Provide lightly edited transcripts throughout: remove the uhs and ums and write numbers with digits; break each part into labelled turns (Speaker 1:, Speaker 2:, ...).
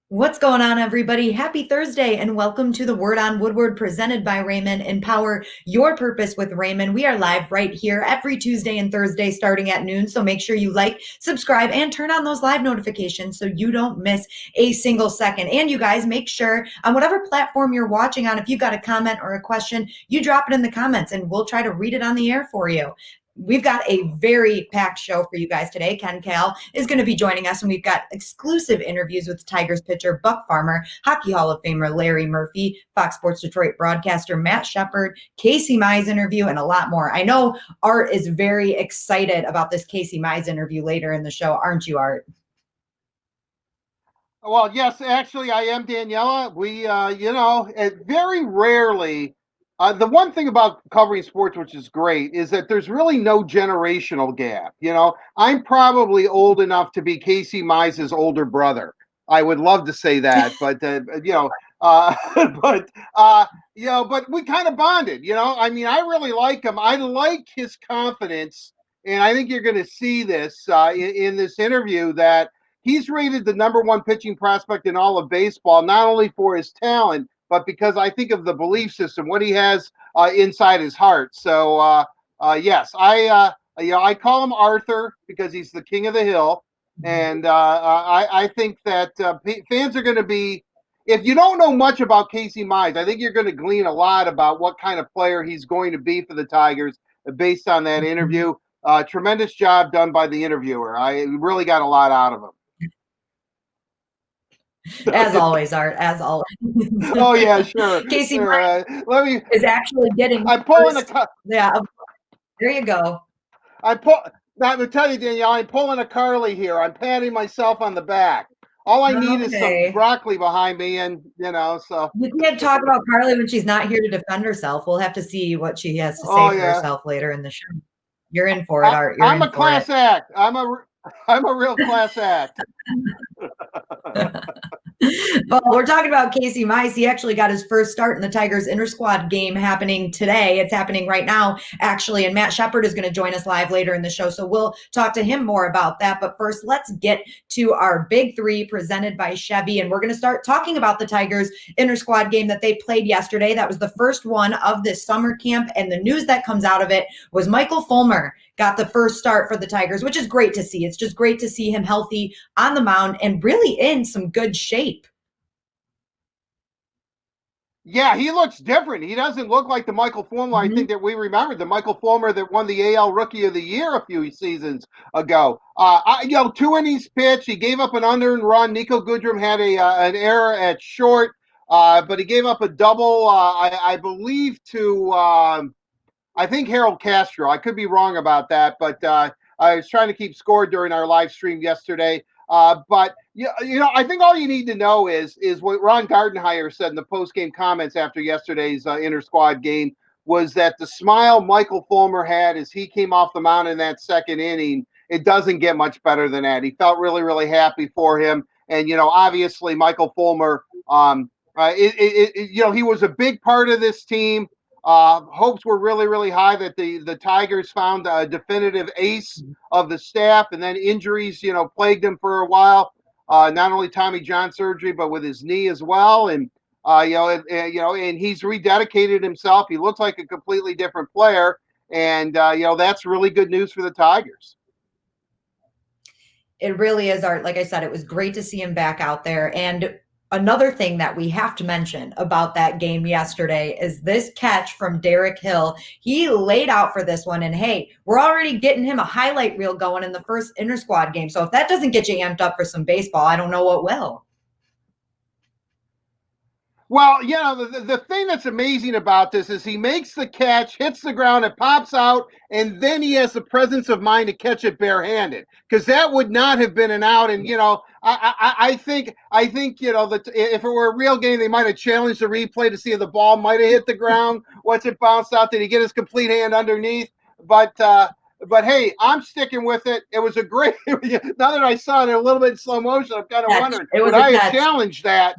Speaker 1: What's going on, everybody? Happy Thursday, and welcome to the Word on Woodward presented by Raymond. Empower your purpose with Raymond. We are live right here every Tuesday and Thursday starting at noon. So make sure you like, subscribe, and turn on those live notifications so you don't miss a single second. And you guys, make sure on whatever platform you're watching on, if you've got a comment or a question, you drop it in the comments and we'll try to read it on the air for you. We've got a very packed show for you guys today. Ken Kale is going to be joining us, and we've got exclusive interviews with Tigers pitcher Buck Farmer, Hockey Hall of Famer Larry Murphy, Fox Sports Detroit broadcaster Matt Shepard, Casey Mize interview, and a lot more. I know Art is very excited about this Casey Mize interview later in the show, aren't you, Art?
Speaker 2: Well, yes, actually, I am Daniela. Very rarely, the one thing about covering sports, which is great, is that there's really no generational gap. I'm probably old enough to be Casey Mize's older brother. I would love to say that, but uh, but but we kind of bonded. I mean, I really like him. I like his confidence, and I think you're going to see this in this interview that he's rated the number one pitching prospect in all of baseball, not only for his talent, but because I think of the belief system, what he has inside his heart. So, yes, I call him Arthur because he's the king of the hill, and I think that fans are going to be. If you don't know much about Casey Mize, I think you're going to glean a lot about what kind of player he's going to be for the Tigers based on that interview. Tremendous job done by the interviewer. I really got a lot out of him.
Speaker 1: As always, Art, as always.
Speaker 2: Oh yeah, sure,
Speaker 1: Casey
Speaker 2: sure.
Speaker 1: Mize
Speaker 2: Let me.
Speaker 1: is actually getting
Speaker 2: I'm pulling
Speaker 1: first. Yeah, there you go.
Speaker 2: I pull. Now, to tell you, Danielle, I'm pulling a Carly here. I'm patting myself on the back. All I need is some
Speaker 1: Okay.
Speaker 2: broccoli behind me, and so.
Speaker 1: You can't talk about Carly when she's not here to defend herself. We'll have to see what she has to say
Speaker 2: Oh
Speaker 1: for
Speaker 2: yeah.
Speaker 1: herself later in the show. You're in for it,
Speaker 2: I,
Speaker 1: Art. You're
Speaker 2: I'm
Speaker 1: in
Speaker 2: a
Speaker 1: for it.
Speaker 2: class act. I'm a real class act.
Speaker 1: Well, we're talking about Casey Mize. He actually got his first start in the Tigers inter-squad game happening today. It's happening right now, actually, and Matt Shepard is going to join us live later in the show, so we'll talk to him more about that. But first, let's get to our Big Three presented by Chevy, and we're going to start talking about the Tigers inter-squad game that they played yesterday. That was the first one of this summer camp, and the news that comes out of it was Michael Fulmer got the first start for the Tigers, which is great to see. It's just great to see him healthy on the mound and really in some good shape.
Speaker 2: Yeah, he looks different. He doesn't look like the Michael Fulmer I
Speaker 1: Mhm.
Speaker 2: think that we remember, the Michael Fulmer that won the AL Rookie of the Year a few seasons ago. 2 innings pitched. He gave up an unearned run. Nico Goodrum had an error at short, but he gave up a double, I believe, to I think Harold Castro. I could be wrong about that, but I was trying to keep score during our live stream yesterday. But I think all you need to know is what Ron Gardenhire said in the post game comments after yesterday's inter squad game was that the smile Michael Fulmer had as he came off the mound in that second inning, it doesn't get much better than that. He felt really, really happy for him, and obviously Michael Fulmer, he was a big part of this team. Hopes were really, really high that the Tigers found a definitive ace of the staff, and then injuries, plagued him for a while. Not only Tommy John surgery, but with his knee as well, and and he's rededicated himself. He looks like a completely different player, and that's really good news for the Tigers.
Speaker 1: It really is, Art. Like I said, it was great to see him back out there. And another thing that we have to mention about that game yesterday is this catch from Derek Hill. He laid out for this one, and hey, we're already getting him a highlight reel going in the first inter squad game. So if that doesn't get you amped up for some baseball, I don't know what will.
Speaker 2: Well, the thing that's amazing about this is he makes the catch, hits the ground, it pops out, and then he has the presence of mind to catch it barehanded because that would not have been an out. And I think that if it were a real game, they might have challenged the replay to see if the ball might have hit the ground once it bounced out. Did he get his complete hand underneath? But hey, I'm sticking with it. It was a great. Now that I saw it in a little bit in slow motion, I'm kind of
Speaker 1: Catch.
Speaker 2: wondering
Speaker 1: It
Speaker 2: would
Speaker 1: was a
Speaker 2: I have
Speaker 1: catch.
Speaker 2: challenged that?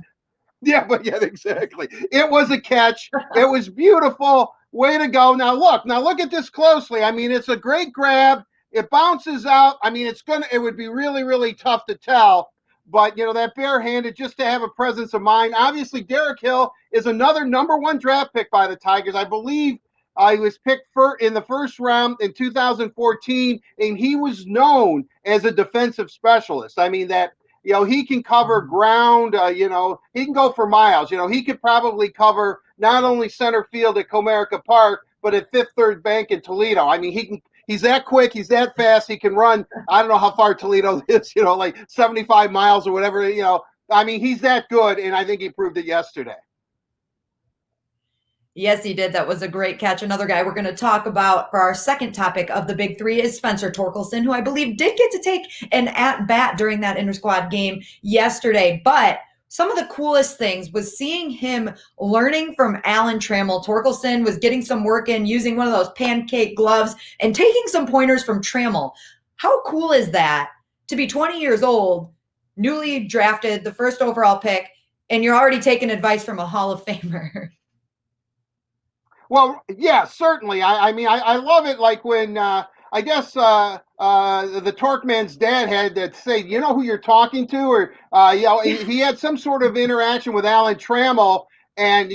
Speaker 2: Yeah, but yeah, exactly. It was a catch. It was beautiful. Way to go. Now look at this closely. I mean, it's a great grab. It bounces out. I mean, it would be really, really tough to tell. But that barehanded, just to have a presence of mind. Obviously, Derek Hill is another number one draft pick by the Tigers. I believe he was picked in the first round in 2014, and he was known as a defensive specialist. I mean that he can cover ground. He can go for miles. He could probably cover not only center field at Comerica Park, but at Fifth Third Bank in Toledo. I mean, he can. He's that quick. He's that fast. He can run. I don't know how far Toledo is. Like 75 miles or whatever. I mean, he's that good, and I think he proved it yesterday.
Speaker 1: Yes, he did. That was a great catch. Another guy we're going to talk about for our second topic of the big three is Spencer Torkelson, who I believe did get to take an at-bat during that inter-squad game yesterday. But some of the coolest things was seeing him learning from Alan Trammell. Torkelson was getting some work in using one of those pancake gloves and taking some pointers from Trammell. How cool is that to be 20 years old, newly drafted, the first overall pick, and you're already taking advice from a Hall of Famer?
Speaker 2: Well, yeah, certainly. I mean, I love it. Like when I guess the Torque man's dad had to say, you know who you're talking to, or he had some sort of interaction with Alan Trammell, and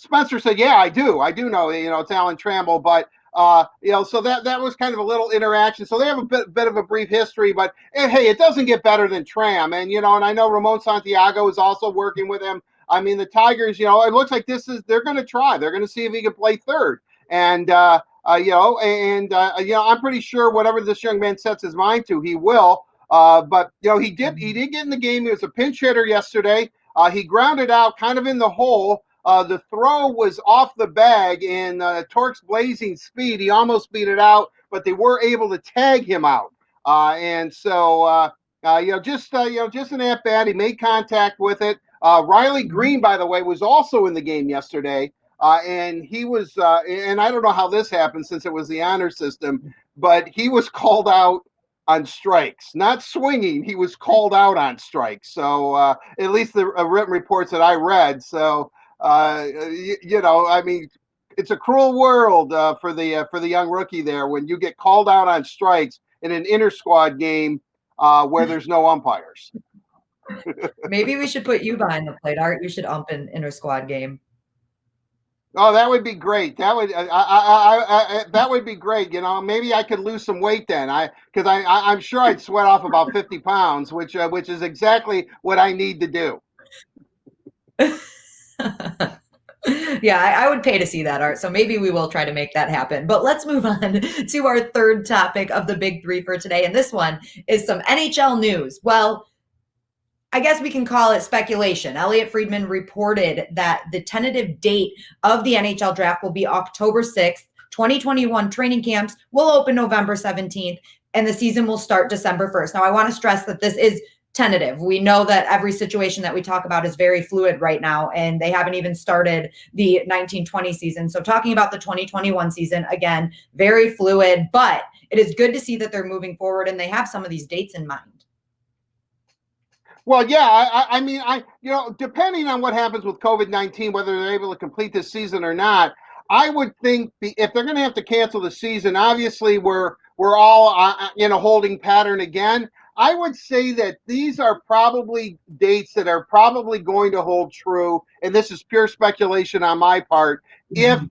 Speaker 2: Spencer said, yeah, I do know, it's Alan Trammell, but. So that was kind of a little interaction. So they have a bit of a brief history, but hey, it doesn't get better than Tram. And I know Ramon Santiago is also working with him. I mean, the Tigers, it looks like they're going to try. They're going to see if he can play third. And, I'm pretty sure whatever this young man sets his mind to, he will. But he did get in the game. He was a pinch hitter yesterday. He grounded out kind of in the hole. The throw was off the bag, and Torque's blazing speed, he almost beat it out, but they were able to tag him out. Just an at bat. He made contact with it. Riley Green, by the way, was also in the game yesterday. And he was, and I don't know how this happened since it was the honor system, but he was called out on strikes, not swinging. He was called out on strikes. So at least the written reports that I read. So, I mean, it's a cruel world for the young rookie there when you get called out on strikes in an inter squad game where there's no umpires.
Speaker 1: Maybe we should put you behind the plate, Art. You should ump an inter squad game.
Speaker 2: Oh, that would be great. That would be great. Maybe I could lose some weight then. I'm sure I'd sweat off about 50 pounds, which is exactly what I need to do.
Speaker 1: Yeah, I would pay to see that, Art. So maybe we will try to make that happen. But let's move on to our third topic of the big three for today. And this one is some NHL news. Well, I guess we can call it speculation. Elliot Friedman reported that the tentative date of the NHL draft will be October 6th. 2021 training camps will open November 17th, and the season will start December 1st. Now, I want to stress that this is tentative. We know that every situation that we talk about is very fluid right now, and they haven't even started the 1920 season. So talking about the 2021 season, again, very fluid, but it is good to see that they're moving forward and they have some of these dates in mind.
Speaker 2: Well, yeah, I mean, depending on what happens with COVID-19, whether they're able to complete this season or not, I would think if they're going to have to cancel the season, obviously we're all in a holding pattern again. I would say that these are probably dates that are probably going to hold true, and this is pure speculation on my part. If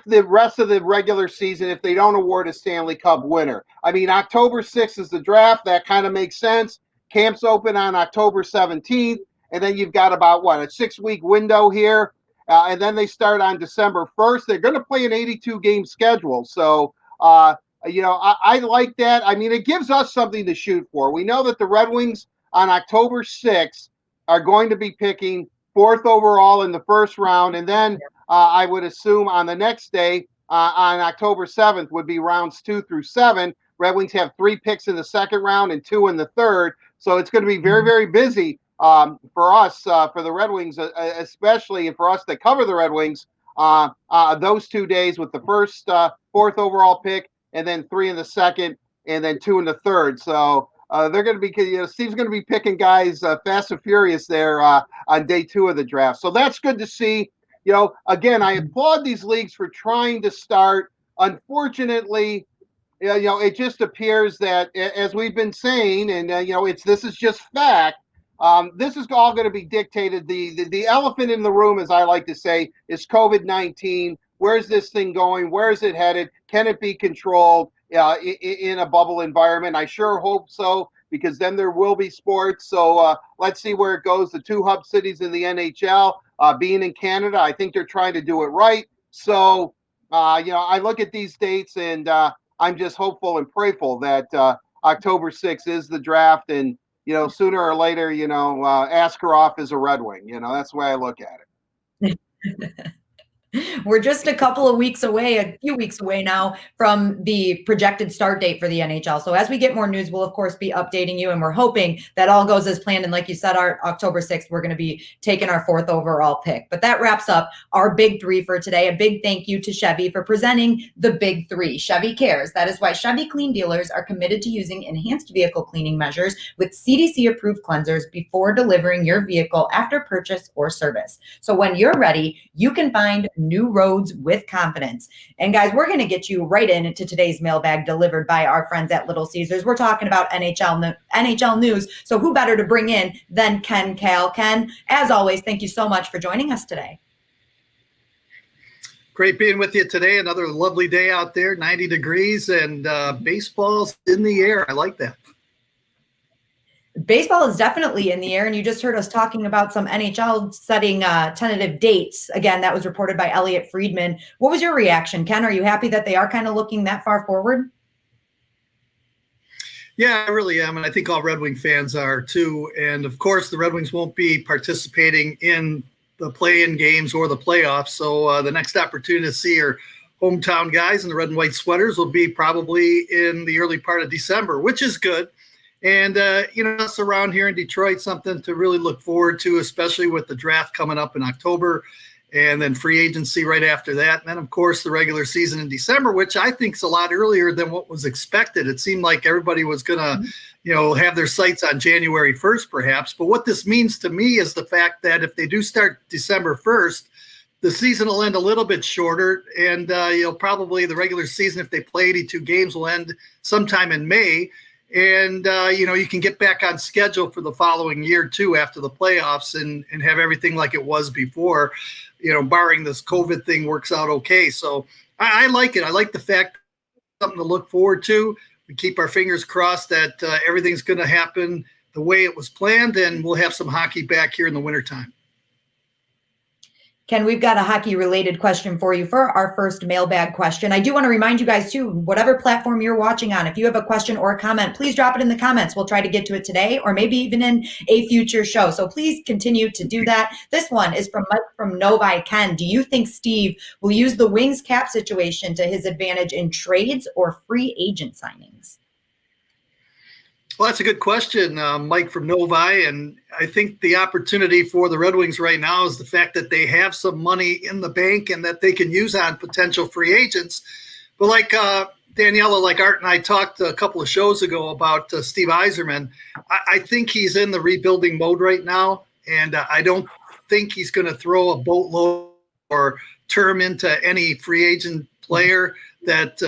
Speaker 2: the rest of the regular season, if they don't award a Stanley Cup winner, I mean, October 6th is the draft. That kind of makes sense. Camps open on October 17th, and then you've got about, a 6-week window here, and then they start on December 1st. They're going to play an 82-game schedule, so, I like that. I mean, it gives us something to shoot for. We know that the Red Wings on October 6th are going to be picking 4th overall in the first round, and then I would assume on the next day, on October 7th, would be rounds 2 through 7. Red Wings have 3 picks in the second round and 2 in the third. So it's going to be very, very busy for us, for the Red Wings, especially, and for us that cover the Red Wings, those 2 days with the first 4th overall pick, and then 3 in the second, and then 2 in the third. So they're going to be, Steve's going to be picking guys fast and furious there on day 2 of the draft. So that's good to see. Again, I applaud these leagues for trying to start. Unfortunately, it just appears that, as we've been saying, and this is just fact. This is all going to be dictated. The elephant in the room, as I like to say, is COVID-19. Where's this thing going? Where is it headed? Can it be controlled in a bubble environment? I sure hope so, because then there will be sports. So let's see where it goes. The two hub cities in the NHL, being in Canada, I think they're trying to do it right. So, I look at these dates, and I'm just hopeful and prayerful that October 6th is the draft, and sooner or later, Askarov is a Red Wing. That's the way I look at it.
Speaker 1: We're just a couple of weeks away, a few weeks away now from the projected start date for the NHL. So as we get more news, we'll of course be updating you, and we're hoping that all goes as planned. And like you said, our October 6th, we're going to be taking our 4th overall pick. But that wraps up our big three for today. A big thank you to Chevy for presenting the big three. Chevy cares. That is why Chevy Clean dealers are committed to using enhanced vehicle cleaning measures with CDC approved cleansers before delivering your vehicle after purchase or service. So when you're ready, you can find new roads with confidence. And guys, we're going to get you right into today's mailbag delivered by our friends at Little Caesars. We're talking about NHL news. So who better to bring in than Ken Kale? Ken, as always, thank you so much for joining us today.
Speaker 3: Great being with you today. Another lovely day out there, 90 degrees, and baseball's in the air. I like that.
Speaker 1: Baseball is definitely in the air, and you just heard us talking about some NHL setting tentative dates. Again, that was reported by Elliot Friedman. What was your reaction, Ken? Are you happy that they are kind of looking that far forward?
Speaker 3: Yeah, I really am, and I think all Red Wing fans are too. And of course, the Red Wings won't be participating in the play-in games or the playoffs, so the next opportunity to see our hometown guys in the red and white sweaters will be probably in the early part of December, which is good. And, us around here in Detroit, something to really look forward to, especially with the draft coming up in October and then free agency right after that. And then, of course, the regular season in December, which I think is a lot earlier than what was expected. It seemed like everybody was going to, have their sights on January 1st, perhaps. But what this means to me is the fact that if they do start December 1st, the season will end a little bit shorter. And, probably the regular season, if they play 82 games, will end sometime in May. And, you can get back on schedule for the following year, too, after the playoffs and have everything like it was before, barring this COVID thing works out okay. So I like it. I like the fact something to look forward to. We keep our fingers crossed that everything's going to happen the way it was planned, and we'll have some hockey back here in the wintertime.
Speaker 1: Ken, we've got a hockey-related question for you for our first mailbag question. I do want to remind you guys, too, whatever platform you're watching on, if you have a question or a comment, please drop it in the comments. We'll try to get to it today or maybe even in a future show. So please continue to do that. This one is from Mike from Novi. Ken, do you think Steve will use the Wings cap situation to his advantage in trades or free agent signings?
Speaker 3: Well, that's a good question, Mike from Novi. And I think the opportunity for the Red Wings right now is the fact that they have some money in the bank and that they can use on potential free agents. But like Daniela, like Art and I talked a couple of shows ago about Steve Yzerman, I think he's in the rebuilding mode right now. And I don't think he's going to throw a boatload or term into any free agent player that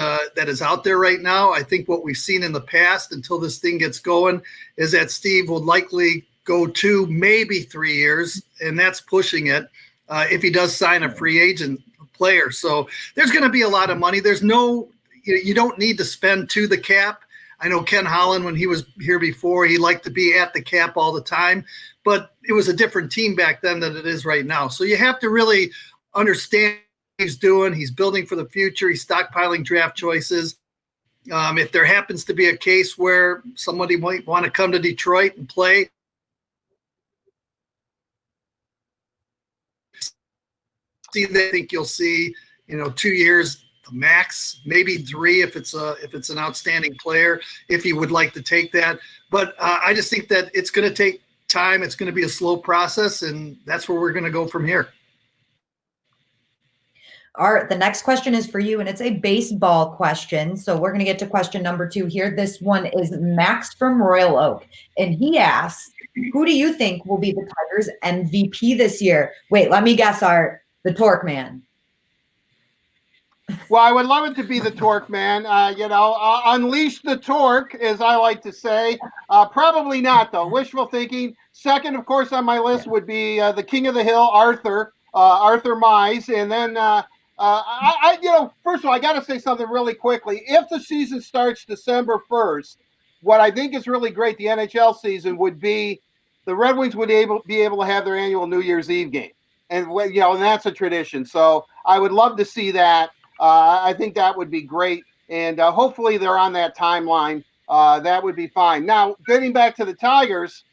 Speaker 3: is out there right now. I think what we've seen in the past until this thing gets going is that Steve will likely go 2, maybe 3 years, and that's pushing it if he does sign a free agent player. So there's going to be a lot of money. You don't need to spend to the cap. I know Ken Holland, when he was here before, he liked to be at the cap all the time, but it was a different team back then than it is right now. So you have to really understand he's doing. He's building for the future. He's stockpiling draft choices. If there happens to be a case where somebody might want to come to Detroit and play, I think you'll see, 2 years max, maybe 3 if it's an outstanding player, if he would like to take that. But I just think that it's going to take time. It's going to be a slow process, and that's where we're going to go from here.
Speaker 1: Art, the next question is for you, and it's a baseball question. So we're going to get to question number 2 here. This one is Max from Royal Oak, and he asks, who do you think will be the Tigers MVP this year? Wait, let me guess, Art. The Torque Man.
Speaker 2: Well, I would love it to be the torque, man. Unleash the torque, as I like to say. Probably not, though. Wishful thinking. Second, of course, on my list would be the King of the Hill, Arthur Mize, and then first of all, I got to say something really quickly. If the season starts December 1st, what I think is really great, the NHL season would be the Red Wings would be able to have their annual New Year's Eve game, and and that's a tradition. So I would love to see that. I think that would be great, and hopefully they're on that timeline. That would be fine. Now, getting back to the Tigers,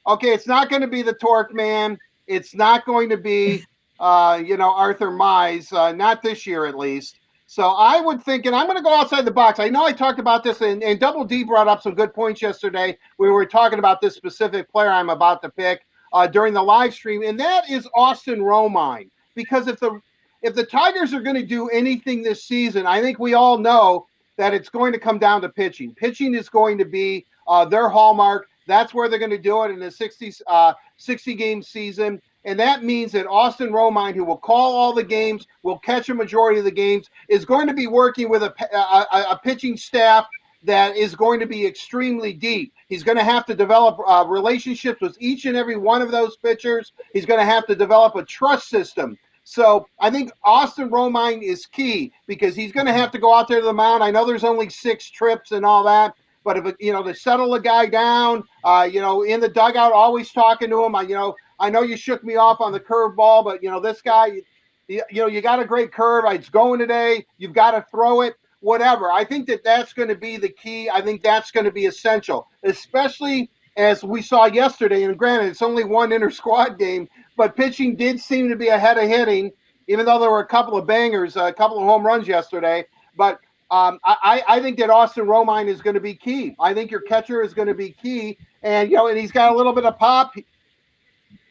Speaker 2: okay, it's not going to be the Torque Man. It's not going to be, Arthur Mize, not this year at least. So I would think, and I'm going to go outside the box. I know I talked about this, and Double D brought up some good points yesterday. We were talking about this specific player I'm about to pick during the live stream, and that is Austin Romine. Because if the Tigers are going to do anything this season, I think we all know that it's going to come down to pitching. Pitching is going to be their hallmark. That's where they're going to do it in a 60-game season. And that means that Austin Romine, who will call all the games, will catch a majority of the games, is going to be working with a pitching staff that is going to be extremely deep. He's going to have to develop relationships with each and every one of those pitchers. He's going to have to develop a trust system. So I think Austin Romine is key because he's going to have to go out there to the mound. I know there's only 6 trips and all that. But if to settle a guy down, in the dugout, always talking to him. I know you shook me off on the curveball, but this guy, you got a great curve. It's going today. You've got to throw it. Whatever. I think that's going to be the key. I think that's going to be essential, especially as we saw yesterday. And granted, it's only one inter-squad game, but pitching did seem to be ahead of hitting, even though there were a couple of bangers, a couple of home runs yesterday. But I think that Austin Romine is going to be key. I think your catcher is going to be key. And, and he's got a little bit of pop.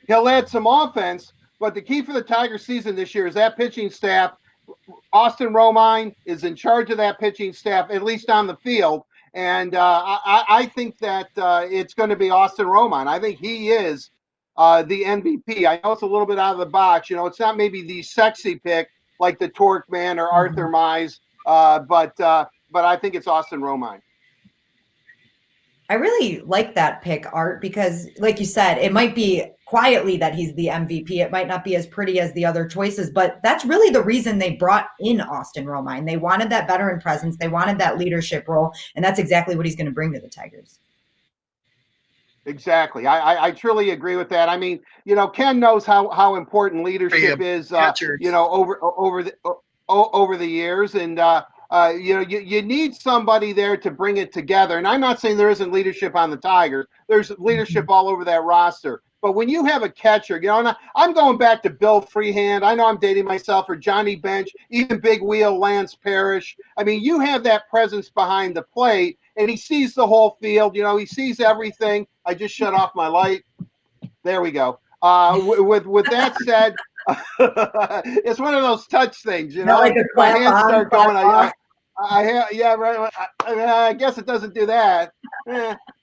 Speaker 2: He'll add some offense. But the key for the Tigers season this year is that pitching staff. Austin Romine is in charge of that pitching staff, at least on the field. And I think that it's going to be Austin Romine. I think he is the MVP. I know it's a little bit out of the box. It's not maybe the sexy pick like the Torque Man or Arthur Mize. But I think it's Austin Romine.
Speaker 1: I really like that pick, Art, because like you said, it might be quietly that he's the MVP. It might not be as pretty as the other choices, but that's really the reason they brought in Austin Romine. They wanted that veteran presence. They wanted that leadership role, and that's exactly what he's going to bring to the Tigers.
Speaker 2: Exactly. I truly agree with that. I mean, Ken knows how important leadership is, over the years. And, you need somebody there to bring it together. And I'm not saying there isn't leadership on the Tigers. There's leadership all over that roster. But when you have a catcher, and I'm going back to Bill Freehand. I know I'm dating myself, or Johnny Bench, even Big Wheel Lance Parrish. I mean, you have that presence behind the plate, and he sees the whole field. He sees everything. I just shut off my light. There we go. With that said, it's one of those touch things,
Speaker 1: Like
Speaker 2: my hands start going. I guess it doesn't do that.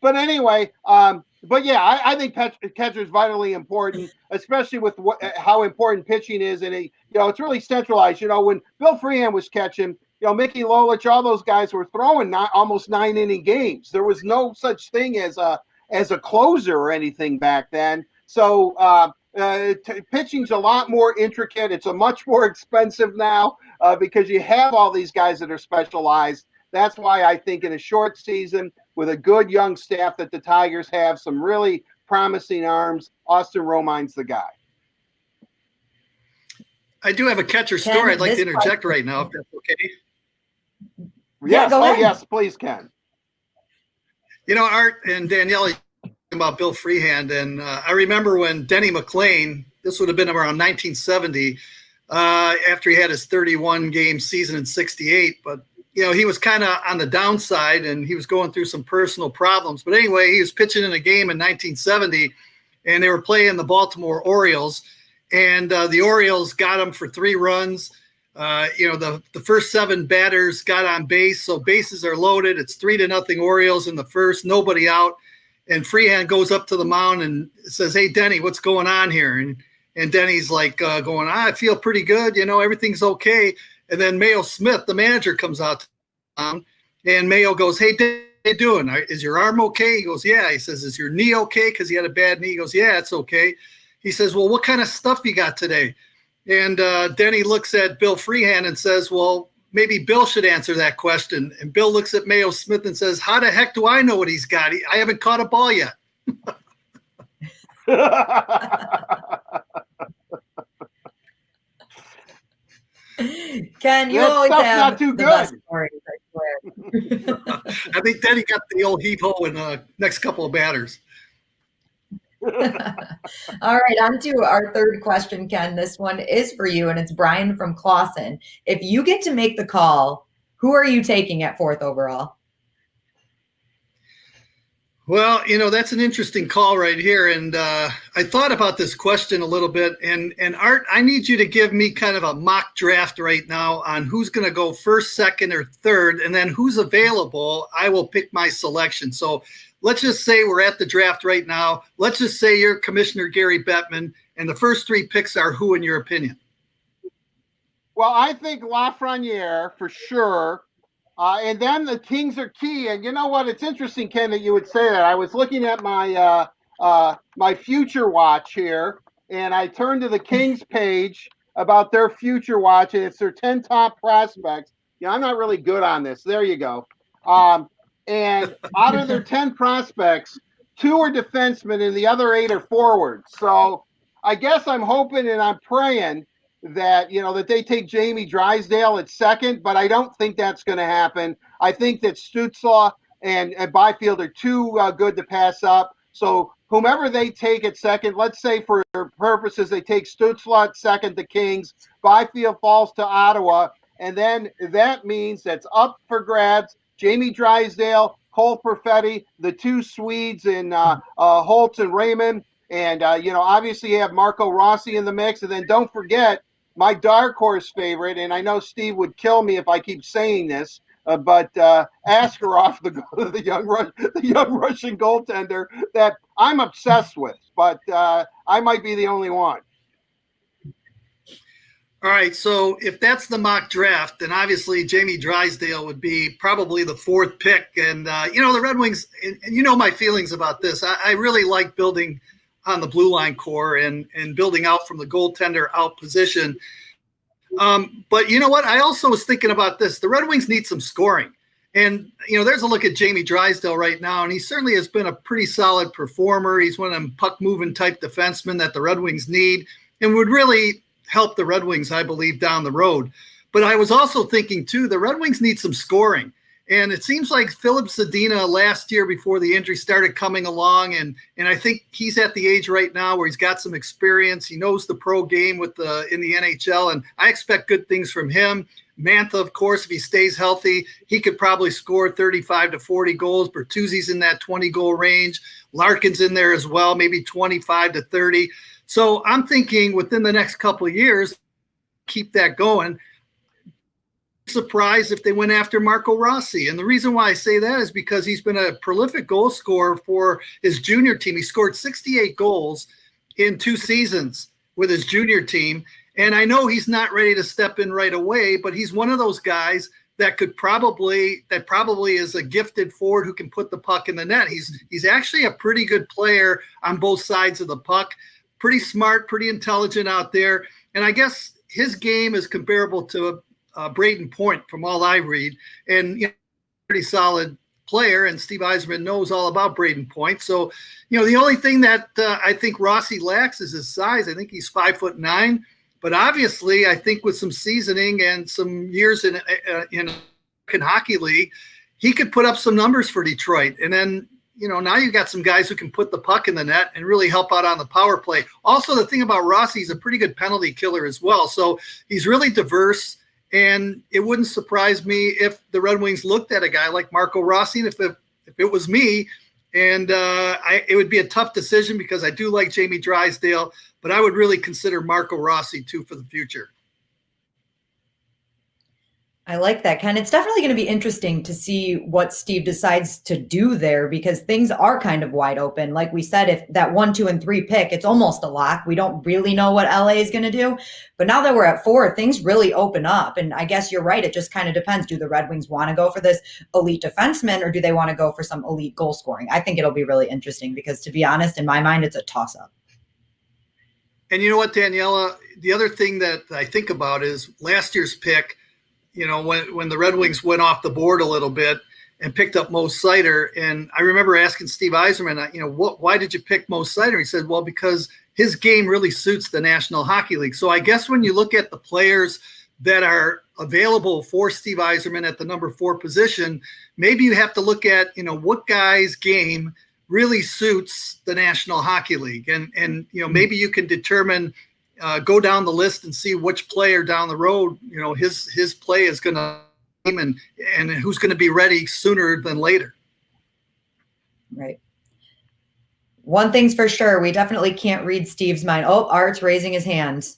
Speaker 2: But anyway, I think catcher is vitally important, especially with how important pitching is, and it's really centralized. When Bill Freehand was catching, Mickey Lolich, all those guys were throwing almost 9-inning games. There was no such thing as a closer or anything back then. So pitching's a lot more intricate. It's a much more expensive now because you have all these guys that are specialized. That's why I think in a short season with a good young staff that the Tigers have, some really promising arms, Austin Romine's the guy.
Speaker 3: I do have a catcher story I'd like to interject right now, if that's okay.
Speaker 2: Yes, go ahead. Yes, please, Ken.
Speaker 3: Art and Danielle about Bill Freehand, and I remember when Denny McLain, this would have been around 1970, after he had his 31-game season in 68, but he was kind of on the downside and he was going through some personal problems. But anyway, he was pitching in a game in 1970 and they were playing the Baltimore Orioles, and the Orioles got him for 3 runs. The first 7 batters got on base, so bases are loaded. It's 3-0 Orioles in the first, nobody out. And Freehand goes up to the mound and says, "Hey, Denny, what's going on here?" And Denny's like I feel pretty good. Everything's okay. And then Mayo Smith, the manager, comes out and Mayo goes, "Hey, Dave, how you doing? Is your arm okay?" He goes, "Yeah." He says, "Is your knee okay?" Because he had a bad knee. He goes, "Yeah, it's okay." He says, "Well, what kind of stuff you got today?" And Denny looks at Bill Freehand and says, "Well, maybe Bill should answer that question." And Bill looks at Mayo Smith and says, "How the heck do I know what he's got? I haven't caught a ball yet."
Speaker 1: Ken, you
Speaker 2: That
Speaker 1: always
Speaker 2: stuff's
Speaker 1: have
Speaker 2: not too
Speaker 1: the best
Speaker 2: good.
Speaker 1: stories, I swear.
Speaker 3: I think Denny got the old heave-ho in the next couple of batters.
Speaker 1: All right, on to our third question, Ken. This one is for you, and it's Brian from Clausen. If you get to make the call, who are you taking at 4th overall?
Speaker 3: Well, that's an interesting call right here. And I thought about this question a little bit. And Art, I need you to give me kind of a mock draft right now on who's going to go first, second, or third, and then who's available. I will pick my selection. So let's just say we're at the draft right now. Let's just say you're Commissioner Gary Bettman, and the first 3 picks are who, in your opinion?
Speaker 2: Well, I think Lafreniere for sure. And then the Kings are key. And you know what? It's interesting, Ken, that you would say that. I was looking at my my future watch here, and I turned to the Kings page about their future watch, and it's their 10 top prospects. Yeah, I'm not really good on this. There you go. And out of their 10 prospects, 2 are defensemen, and the other 8 are forwards. So I guess I'm hoping and I'm praying that that they take Jamie Drysdale at second, but I don't think that's going to happen. I think that Stützle and Byfield are too good to pass up. So whomever they take at second, let's say for purposes they take Stützle at second, the Kings, Byfield falls to Ottawa, and then that means that's up for grabs. Jamie Drysdale, Cole Perfetti, the 2 Swedes in Holtz and Raymond. And, obviously you have Marco Rossi in the mix. And then don't forget, my dark horse favorite, and I know Steve would kill me if I keep saying this, but Askarov, the young Russian goaltender that I'm obsessed with, but I might be the only one.
Speaker 3: All right, so if that's the mock draft, then obviously Jamie Drysdale would be probably the 4th pick. And, the Red Wings, and my feelings about this, I really like building on the blue line core and building out from the goaltender out position. But you know what? I also was thinking about this. The Red Wings need some scoring. And, there's a look at Jamie Drysdale right now, and he certainly has been a pretty solid performer. He's one of them puck-moving type defensemen that the Red Wings need and would really help the Red Wings, I believe, down the road. But I was also thinking, too, the Red Wings need some scoring. And it seems like Philip Zadina last year before the injury started coming along, and I think he's at the age right now where he's got some experience. He knows the pro game in the NHL, and I expect good things from him. Mantha, of course, if he stays healthy, he could probably score 35 to 40 goals. Bertuzzi's in that 20-goal range. Larkin's in there as well, maybe 25 to 30. So I'm thinking within the next couple of years, keep that going. Surprised if they went after Marco Rossi. And the reason why I say that is because he's been a prolific goal scorer for his junior team. He scored 68 goals in 2 seasons with his junior team. And I know he's not ready to step in right away, but he's one of those guys that probably is a gifted forward who can put the puck in the net. He's actually a pretty good player on both sides of the puck, pretty smart, pretty intelligent out there. And I guess his game is comparable to Braden Point from all I read, and pretty solid player. And Steve Yzerman knows all about Braden Point. So, the only thing that I think Rossi lacks is his size. I think he's 5'9", but obviously I think with some seasoning and some years in American Hockey League, he could put up some numbers for Detroit. And then, now you've got some guys who can put the puck in the net and really help out on the power play. Also, the thing about Rossi, he's a pretty good penalty killer as well. So he's really diverse. And it wouldn't surprise me if the Red Wings looked at a guy like Marco Rossi. And if it was me, and it would be a tough decision because I do like Jamie Drysdale, but I would really consider Marco Rossi too for the future.
Speaker 1: I like that, Ken. It's definitely going to be interesting to see what Steve decides to do there because things are kind of wide open. Like we said, if that 1, 2, and 3 pick, it's almost a lock. We don't really know what LA is going to do. But now that we're at 4, things really open up. And I guess you're right. It just kind of depends. Do the Red Wings want to go for this elite defenseman or do they want to go for some elite goal scoring? I think it'll be really interesting because, to be honest, in my mind, it's a toss up.
Speaker 3: And you know what, Daniela? The other thing that I think about is last year's pick. When the Red Wings went off the board a little bit and picked up Mo Seider, and I remember asking Steve Yzerman, why did you pick Mo Seider? He said, well, because his game really suits the National Hockey League. So I guess when you look at the players that are available for Steve Yzerman at the number 4 position, maybe you have to look at, what guy's game really suits the National Hockey League. And maybe you can determine – go down the list and see which player down the road, his play is going to and who's going to be ready sooner than later.
Speaker 1: Right. One thing's for sure, we definitely can't read Steve's mind. Oh, Art's raising his hands.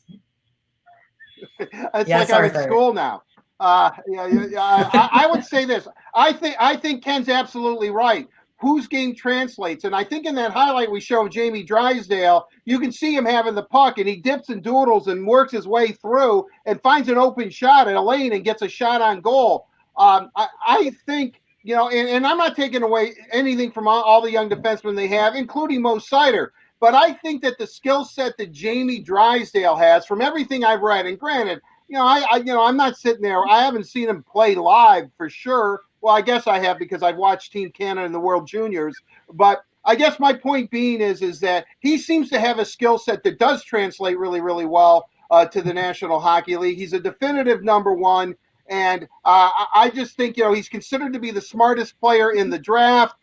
Speaker 2: It's yes, like I'm at school now. I would say this. I think Ken's absolutely right. Whose game translates. And I think in that highlight we show of Jamie Drysdale, you can see him having the puck and he dips and doodles and works his way through and finds an open shot in a lane and gets a shot on goal. I think, and I'm not taking away anything from all the young defensemen they have, including Mo Seider. But I think that the skill set that Jamie Drysdale has, from everything I've read, and granted, I'm not sitting there. I haven't seen him play live for sure. Well, I guess I have because I've watched Team Canada in the World Juniors. But I guess my point being is that he seems to have a skill set that does translate really, really well to the National Hockey League. He's a definitive number 1. And I just think, he's considered to be the smartest player in the draft.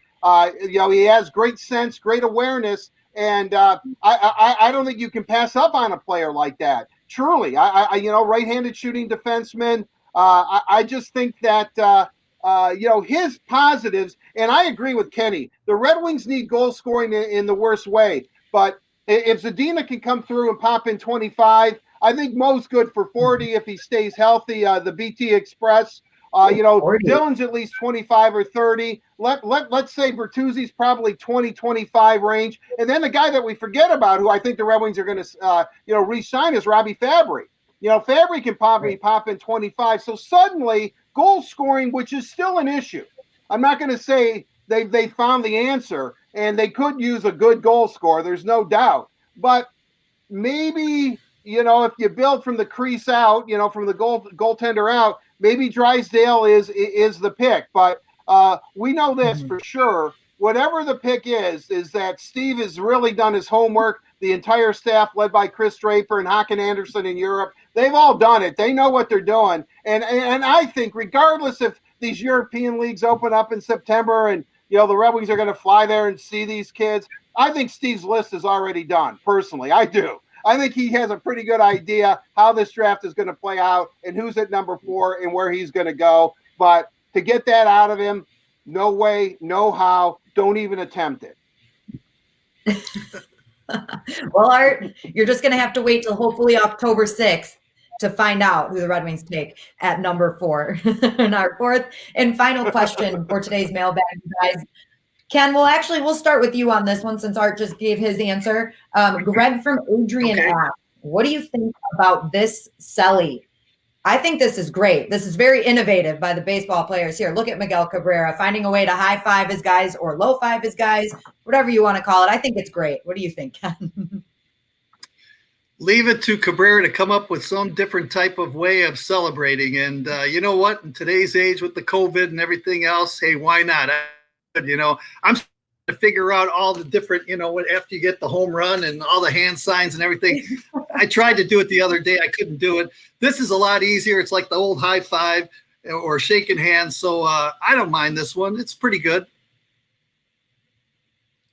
Speaker 2: He has great sense, great awareness. And I don't think you can pass up on a player like that. Truly, right-handed shooting defenseman. I just think that, his positives, and I agree with Kenny, the Red Wings need goal scoring in the worst way. But if Zadina can come through and pop in 25, I think Mo's good for 40 if he stays healthy. The BT Express. Dylan's at least 25 or 30. Let's say Bertuzzi's probably 20, 25 range. And then the guy that we forget about, who I think the Red Wings are going to, re-sign is Robbie Fabry. Fabry can probably pop in 25. So suddenly goal scoring, which is still an issue. I'm not going to say they found the answer, and they could use a good goal scorer. There's no doubt. But maybe, if you build from the crease out, from the goaltender out, maybe Drysdale is the pick. But we know this for sure. Whatever the pick is that Steve has really done his homework. The entire staff, led by Chris Draper and Håkan Andersson in Europe, they've all done it. They know what they're doing. And I think regardless if these European leagues open up in September and, the Red Wings are going to fly there and see these kids, I think Steve's list is already done. Personally, I do. I think he has a pretty good idea how this draft is going to play out and who's at number 4 and where he's going to go. But to get that out of him, no way, no how. Don't even attempt it.
Speaker 1: Well, Art, you're just going to have to wait till hopefully October 6th to find out who the Red Wings take at number 4. And our fourth and final question for today's mailbag, guys. Ken, we'll start with you on this one since Art just gave his answer. Greg from Adrian asked, what do you think about this Selly? I think this is great. This is very innovative by the baseball players here. Look at Miguel Cabrera finding a way to high five his guys or low five his guys, whatever you want to call it. I think it's great. What do you think, Ken?
Speaker 3: Leave it to Cabrera to come up with some different type of way of celebrating. And you know what? In today's age with the COVID and everything else, hey, why not? I'm trying to figure out all the different, after you get the home run and all the hand signs and everything. I tried to do it the other day. I couldn't do it. This is a lot easier. It's like the old high five or shaking hands. So I don't mind this one. It's pretty good.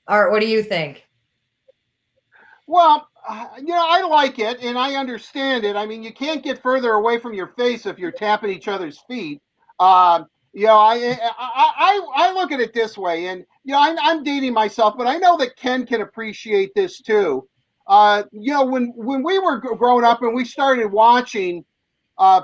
Speaker 1: Art, what do you think?
Speaker 2: Well, I like it and I understand it. I mean, you can't get further away from your face if you're tapping each other's feet. I look at it this way, and I'm dating myself, but I know that Ken can appreciate this too. When we were growing up and we started watching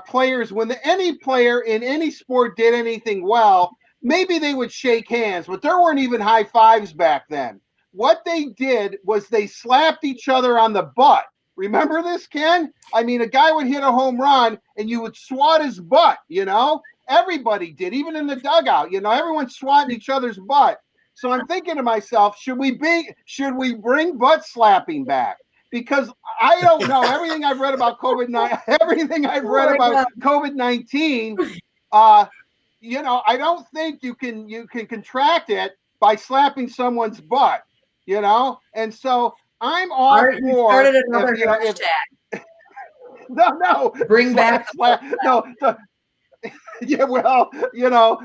Speaker 2: players, when any player in any sport did anything well, maybe they would shake hands, but there weren't even high fives back then. What they did was they slapped each other on the butt. Remember this, Ken? I mean, a guy would hit a home run and you would swat his butt, you know? Everybody did, even in the dugout, you know, everyone's swatting each other's butt. So I'm thinking to myself, should we bring butt slapping back? Because I don't know everything I've read about COVID-19. You know, I don't think you can contract it by slapping someone's butt. You know, and so I'm all
Speaker 1: Art, you
Speaker 2: for
Speaker 1: started another hashtag.
Speaker 2: No,
Speaker 1: Bring back
Speaker 2: no. Yeah, well, you know,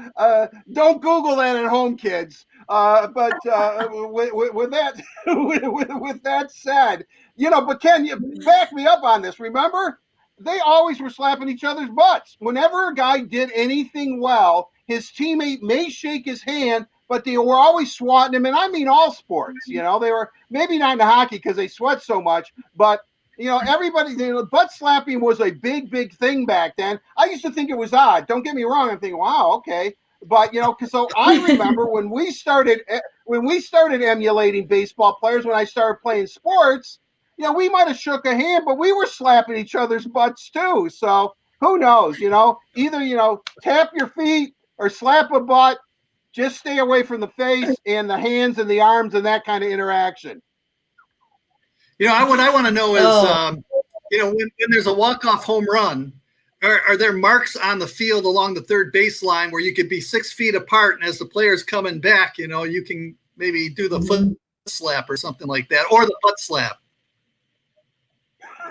Speaker 2: don't Google that at home, kids. But with that, with that said, you know, but Ken, you back me up on this. Remember, they always were slapping each other's butts. Whenever a guy did anything well, his teammate may shake his hand, but they were always swatting him. And I mean all sports. You know, they were maybe not in the hockey because they sweat so much, but you know, everybody, you know, butt slapping was a big thing back then. I used to think it was odd. Don't get me wrong. I'm thinking, wow, okay. But, you know, so I remember when we started emulating baseball players, when I started playing sports, you know, we might have shook a hand, but we were slapping each other's butts too. So who knows, you know, either, you know, tap your feet or slap a butt. Just stay away from the face and the hands and the arms and that kind of interaction.
Speaker 3: You know, what I want to know is, you know, when there's a walk-off home run, are there marks on the field along the third baseline where you could be 6 feet apart, and as the player's coming back, you know, you can maybe do the foot slap or something like that, or the butt slap?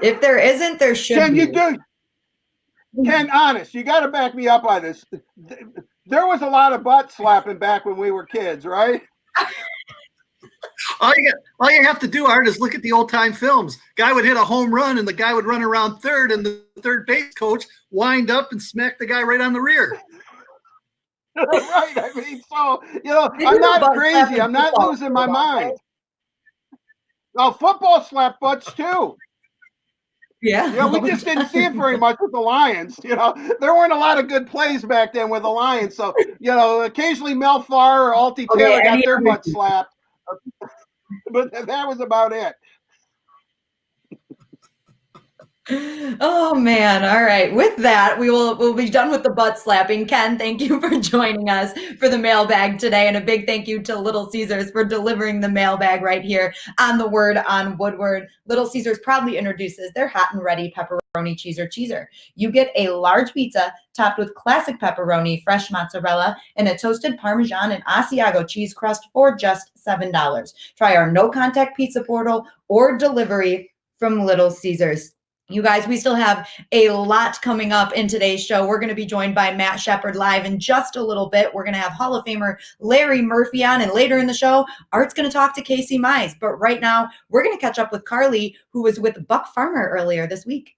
Speaker 1: If there isn't, there should
Speaker 2: Ken,
Speaker 1: be.
Speaker 2: you do. Ken, honest, you got to back me up on this. There was a lot of butt slapping back when we were kids, right?
Speaker 3: All you have to do, Art, is look at the old time films. Guy would hit a home run, and the guy would run around third, and the third base coach wind up and smack the guy right on the rear.
Speaker 2: Right. I mean, so you know, I'm not crazy. I'm not losing my mind. Well, football slap butts too.
Speaker 1: Yeah.
Speaker 2: You know, we just didn't see it very much with the Lions. You know, there weren't a lot of good plays back then with the Lions. So, you know, occasionally Mel Farr or Altie Taylor got their butt slapped. But that was about it.
Speaker 1: Oh man. All right. With that, we'll be done with the butt slapping. Ken, thank you for joining us for the mailbag today. And a big thank you to Little Caesars for delivering the mailbag right here on the Word on Woodward. Little Caesars proudly introduces their hot and ready pepperoni cheeser. You get a large pizza topped with classic pepperoni, fresh mozzarella, and a toasted Parmesan and Asiago cheese crust for just $7. Try our no contact pizza portal or delivery from Little Caesars. You guys, we still have a lot coming up in today's show. We're going to be joined by Matt Shepard live in just a little bit. We're going to have Hall of Famer Larry Murphy on, and later in the show, Art's going to talk to Casey Mize. But right now, we're going to catch up with Carly, who was with Buck Farmer earlier this week.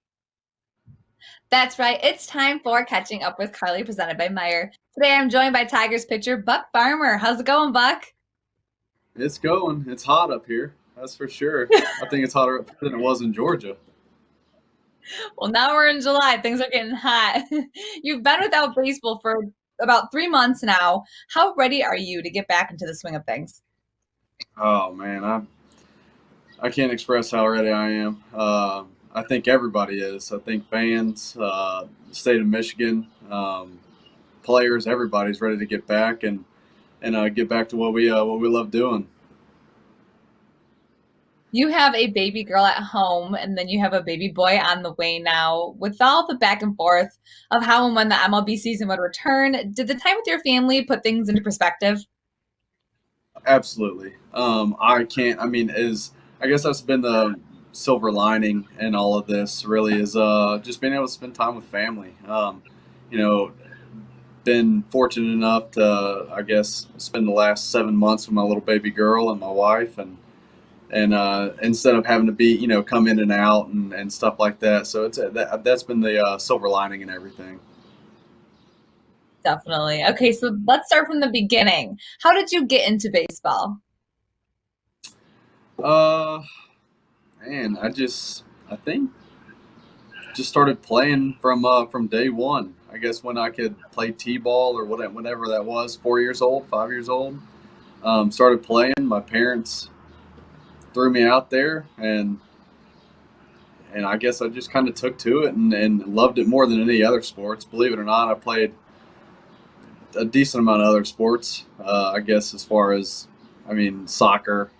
Speaker 4: That's right. It's time for Catching Up with Carly, presented by Meyer. Today, I'm joined by Tigers pitcher Buck Farmer. How's it going, Buck?
Speaker 5: It's going. It's hot up here. That's for sure. I think it's hotter up here than it was in Georgia.
Speaker 4: Well, now we're in July. Things are getting hot. You've been without baseball for about 3 months now. How ready are you to get back into the swing of things?
Speaker 5: Oh, man. I can't express how ready I am. I think everybody is. I think fans, the state of Michigan, players, everybody's ready to get back and get back to what we love doing.
Speaker 4: You have a baby girl at home, and then you have a baby boy on the way now. With all the back and forth of how and when the MLB season would return, did the time with your family put things into perspective?
Speaker 5: Absolutely. I guess that's been the silver lining in all of this, really, is just being able to spend time with family. Been fortunate enough to, I guess, spend the last 7 months with my little baby girl and my wife, and instead of having to be, come in and out and stuff like that. So that's been the silver lining and everything.
Speaker 4: Definitely. Okay, so let's start from the beginning. How did you get into baseball?
Speaker 5: Man, I think just started playing from day one. I guess when I could play t-ball or whatever that was, 4 years old, 5 years old. Started playing. My parents threw me out there, and I guess I just kind of took to it and loved it more than any other sports. Believe it or not, I played a decent amount of other sports. I guess as far as, I mean, soccer,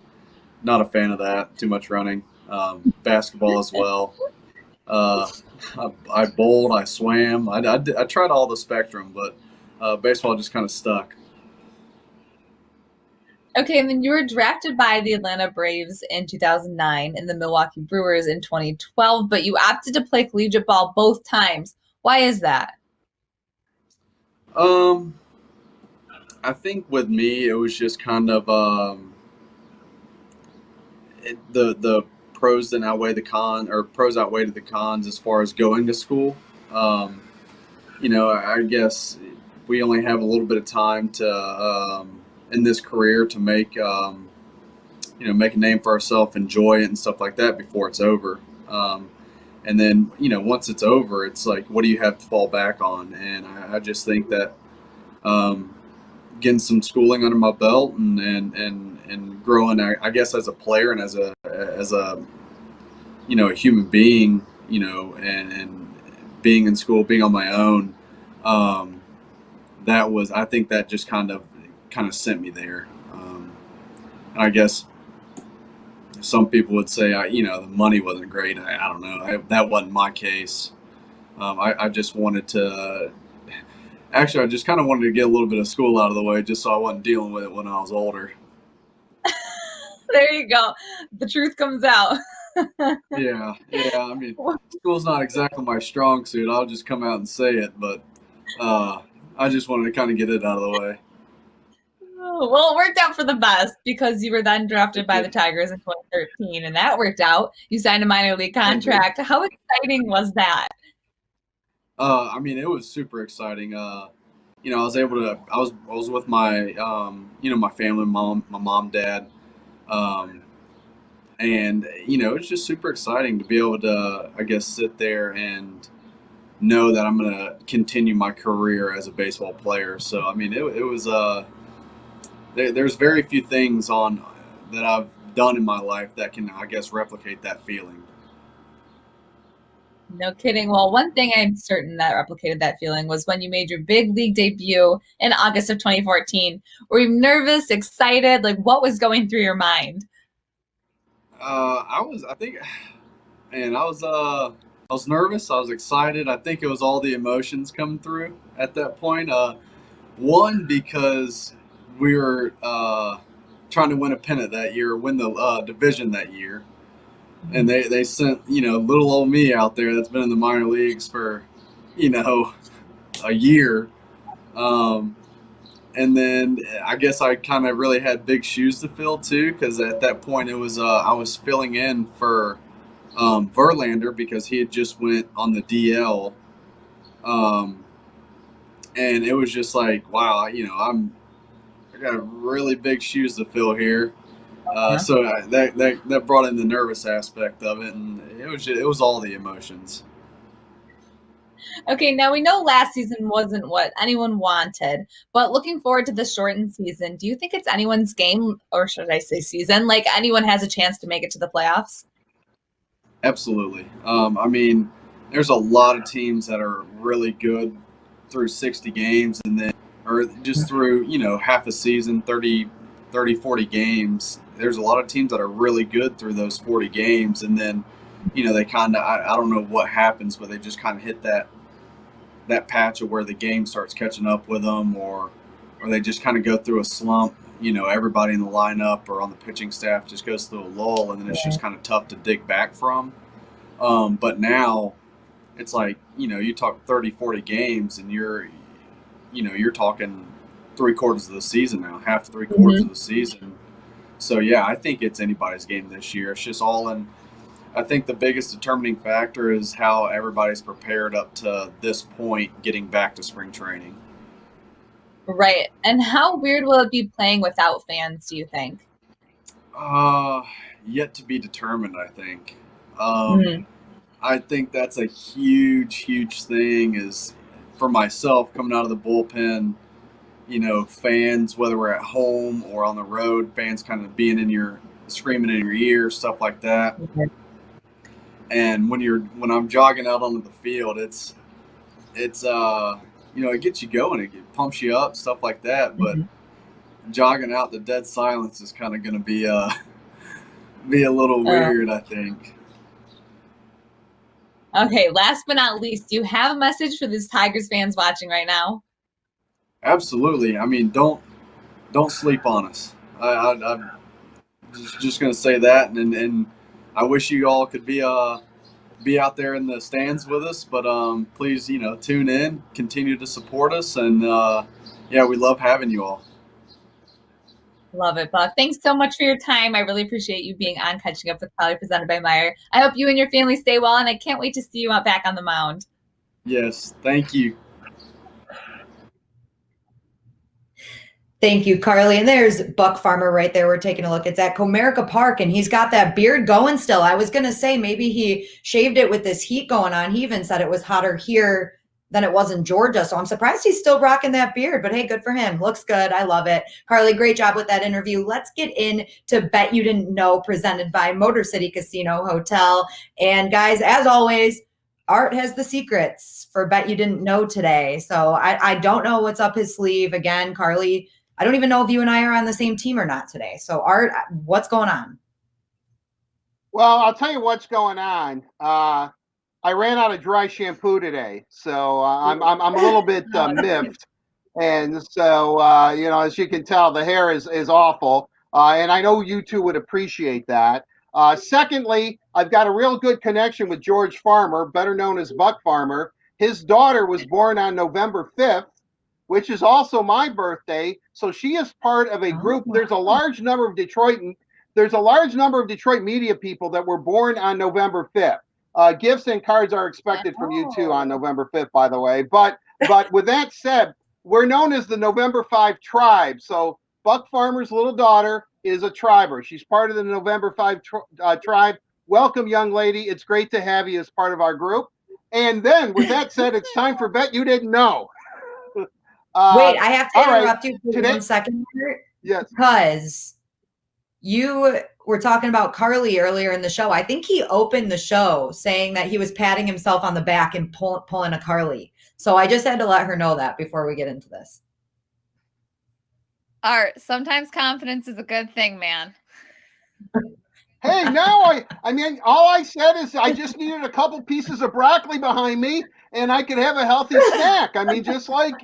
Speaker 5: not a fan of that. Too much running. Basketball as well. Uh, I bowled, I swam. I tried all the spectrum, but baseball just kind of stuck.
Speaker 4: Okay, and then you were drafted by the Atlanta Braves in 2009 and the Milwaukee Brewers in 2012, but you opted to play collegiate ball both times. Why is that?
Speaker 5: Um, I think with me, it was just kind of the pros that outweigh the con, or pros outweighed the cons as far as going to school. Um, I guess we only have a little bit of time to in this career to make a name for ourselves, enjoy it and stuff like that before it's over. And then, once it's over, it's like, what do you have to fall back on? And I just think that um, getting some schooling under my belt and growing, I guess, as a player and as a a human being, and being in school, being on my own, um, I think that just kind of sent me there. And I guess some people would say, the money wasn't great. I don't know. That wasn't my case. I just wanted to. Actually, I just kind of wanted to get a little bit of school out of the way, just so I wasn't dealing with it when I was older.
Speaker 4: There you go. The truth comes out.
Speaker 5: Yeah. I mean, school's not exactly my strong suit. I'll just come out and say it, but I just wanted to kind of get it out of the way.
Speaker 4: Well, it worked out for the best because you were then drafted by the Tigers in 2013, and that worked out. You signed a minor league contract. How exciting was that?
Speaker 5: I mean, it was super exciting. I was able to. I was with my my family, my mom, dad, um, and it's just super exciting to be able to, I guess, sit there and know that I'm going to continue my career as a baseball player. So I mean, it was there's very few things on that I've done in my life that can, I guess, replicate that feeling.
Speaker 4: No kidding. Well, one thing I'm certain that replicated that feeling was when you made your big league debut in August of 2014. Were you nervous, excited? Like, what was going through your mind?
Speaker 5: I think, man, I was nervous. I was excited. I think it was all the emotions coming through at that point. One, because we were trying to win a pennant that year, win the division that year, and they sent little old me out there that's been in the minor leagues for a year. And then I guess I kind of really had big shoes to fill too, because at that point it was I was filling in for Verlander because he had just went on the DL, um, and it was just like, wow, I got really big shoes to fill here. So that brought in the nervous aspect of it, and it was all the emotions.
Speaker 4: Okay, now we know last season wasn't what anyone wanted, but looking forward to the shortened season, do you think it's anyone's game, or should I say season, like anyone has a chance to make it to the playoffs?
Speaker 5: Absolutely. I mean, there's a lot of teams that are really good through 60 games, and then, or just through, half a season, 40 games. There's a lot of teams that are really good through those 40 games. And then, they kind of, I don't know what happens, but they just kind of hit that patch of where the game starts catching up with them, or they just kind of go through a slump. Everybody in the lineup or on the pitching staff just goes through a lull, and then it's just kind of tough to dig back from. But now it's like, you talk 30, 40 games, and you're talking 3/4 of the season now, half to 3/4 of the season. So yeah, I think it's anybody's game this year. It's just all in. I think the biggest determining factor is how everybody's prepared up to this point, getting back to spring training.
Speaker 4: Right. And how weird will it be playing without fans, do you think?
Speaker 5: Uh, Yet to be determined, I think.
Speaker 4: Mhm.
Speaker 5: I think that's a huge thing is for myself coming out of the bullpen, fans, whether we're at home or on the road, fans kind of being screaming in your ear, stuff like that. And when I'm jogging out onto the field, it's it gets you going, it pumps you up, stuff like that. But jogging out the dead silence is kind of going to be a little weird, I think.
Speaker 4: Okay, last but not least, do you have a message for these Tigers fans watching right now?
Speaker 5: Absolutely. I mean, don't sleep on us. I'm just going to say that, and I wish you all could be out there in the stands with us, but please, tune in, continue to support us, and we love having you all.
Speaker 4: Love it, Buck. Thanks so much for your time. I really appreciate you being on Catching Up with Collie presented by Meyer. I hope you and your family stay well, and I can't wait to see you out back on the mound.
Speaker 5: Yes, thank you.
Speaker 1: Thank you, Carly. And there's Buck Farmer right there. We're taking a look. It's at Comerica Park, and he's got that beard going still. I was going to say maybe he shaved it with this heat going on. He even said it was hotter here than it was in Georgia. So I'm surprised he's still rocking that beard, but hey, good for him. Looks good. I love it. Carly, great job with that interview. Let's get into Bet You Didn't Know, presented by Motor City Casino Hotel. And guys, as always, Art has the secrets for Bet You Didn't Know today. So I don't know what's up his sleeve. Again, Carly, I don't even know if you and I are on the same team or not today. So Art, what's going on?
Speaker 2: Well, I'll tell you what's going on. I ran out of dry shampoo today, so I'm a little bit miffed, and so as you can tell, the hair is awful, and I know you two would appreciate that. Secondly, I've got a real good connection with George Farmer, better known as Buck Farmer. His daughter was born on November 5th, which is also my birthday, so she is part of a group. There's a large number of Detroit media people that were born on November 5th. Gifts and cards are expected from you too on November 5th, by the way. But with that said, we're known as the November 5 tribe. So Buck Farmer's little daughter is a triber. She's part of the November 5 tribe. Welcome, young lady. It's great to have you as part of our group. And then with that said, it's time for Bet You Didn't Know.
Speaker 1: Wait, I have to interrupt you for
Speaker 2: Today,
Speaker 1: 1 second here.
Speaker 2: Yes.
Speaker 1: Because you were talking about Carly earlier in the show. I think he opened the show saying that he was patting himself on the back and pulling a Carly. So I just had to let her know that before we get into this.
Speaker 6: Art, sometimes confidence is a good thing, man.
Speaker 2: Hey, no, I mean, all I said is I just needed a couple pieces of broccoli behind me and I could have a healthy snack. I mean, just like...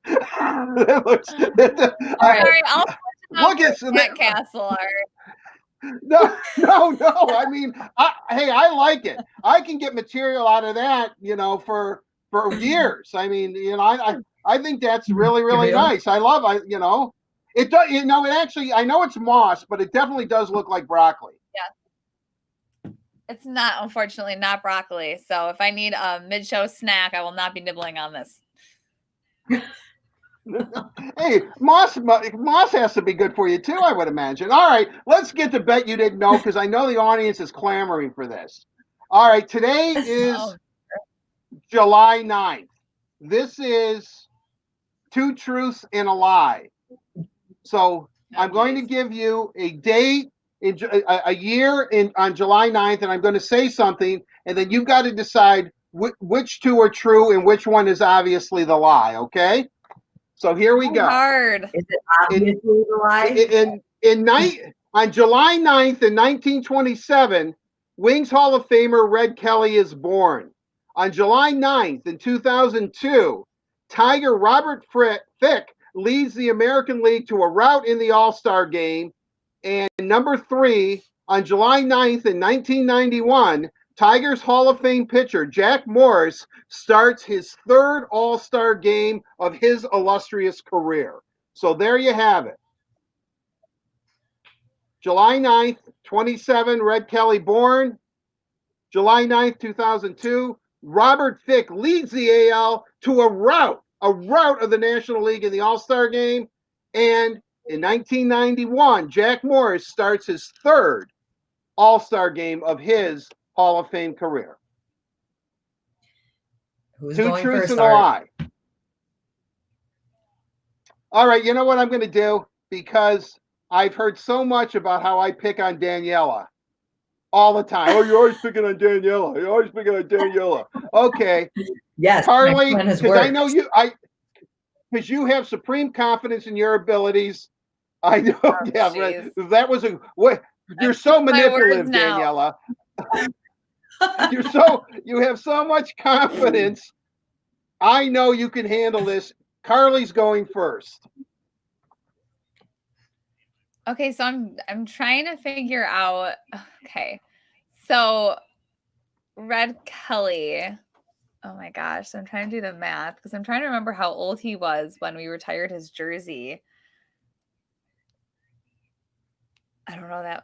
Speaker 2: That looks,
Speaker 6: all right, I'll
Speaker 2: look at
Speaker 6: that castle art.
Speaker 2: No. I mean, I like it. I can get material out of that, for years. I mean, I think that's really nice. I love, it does. It actually, I know it's moss, but it definitely does look like broccoli.
Speaker 6: Yeah. It's not, unfortunately, not broccoli. So if I need a mid-show snack, I will not be nibbling on this.
Speaker 2: Hey, moss has to be good for you too, I would imagine. All right, let's get to Bet You Didn't Know, because I know the audience is clamoring for this. All right, today is July 9th. This is Two Truths and a Lie. So I'm going to give you a date, a year on July 9th, and I'm going to say something, and then you've got to decide which two are true and which one is obviously the lie, okay? So here we go.
Speaker 6: Hard.
Speaker 1: Is it obviously the lie?
Speaker 2: On July 9th in 1927, Wings Hall of Famer Red Kelly is born. On July 9th in 2002, Tiger Robert Fick leads the American League to a rout in the All-Star game. And number 3, on July 9th in 1991, Tigers Hall of Fame pitcher Jack Morris starts his 3rd All-Star game of his illustrious career. So there you have it. July 9th, 27, Red Kelly born. July 9th, 2002, Robert Fick leads the AL to a rout of the National League in the All-Star game. And in 1991, Jack Morris starts his 3rd All-Star game of his Hall of Fame career?
Speaker 1: Who's
Speaker 2: Two
Speaker 1: going
Speaker 2: truths
Speaker 1: first,
Speaker 2: and a
Speaker 1: Art?
Speaker 2: lie. All right, you know what I'm going to do? Because I've heard so much about how I pick on Daniela all the time. Oh, you're always picking on Daniela. You're always picking on Daniela. Okay,
Speaker 1: Yes,
Speaker 2: Carly,
Speaker 1: my plan has
Speaker 2: because I
Speaker 1: worked.
Speaker 2: know you, because you have supreme confidence in your abilities. I know. Yeah, right.
Speaker 6: jeez.
Speaker 2: That was a what. You're so
Speaker 6: My words
Speaker 2: manipulative,
Speaker 6: now.
Speaker 2: Daniela. You have so much confidence. I know you can handle this. Carly's going first.
Speaker 6: Okay, so I'm trying to figure out. Okay, so Red Kelly. Oh my gosh, so I'm trying to do the math because I'm trying to remember how old he was when we retired his jersey. I don't know that.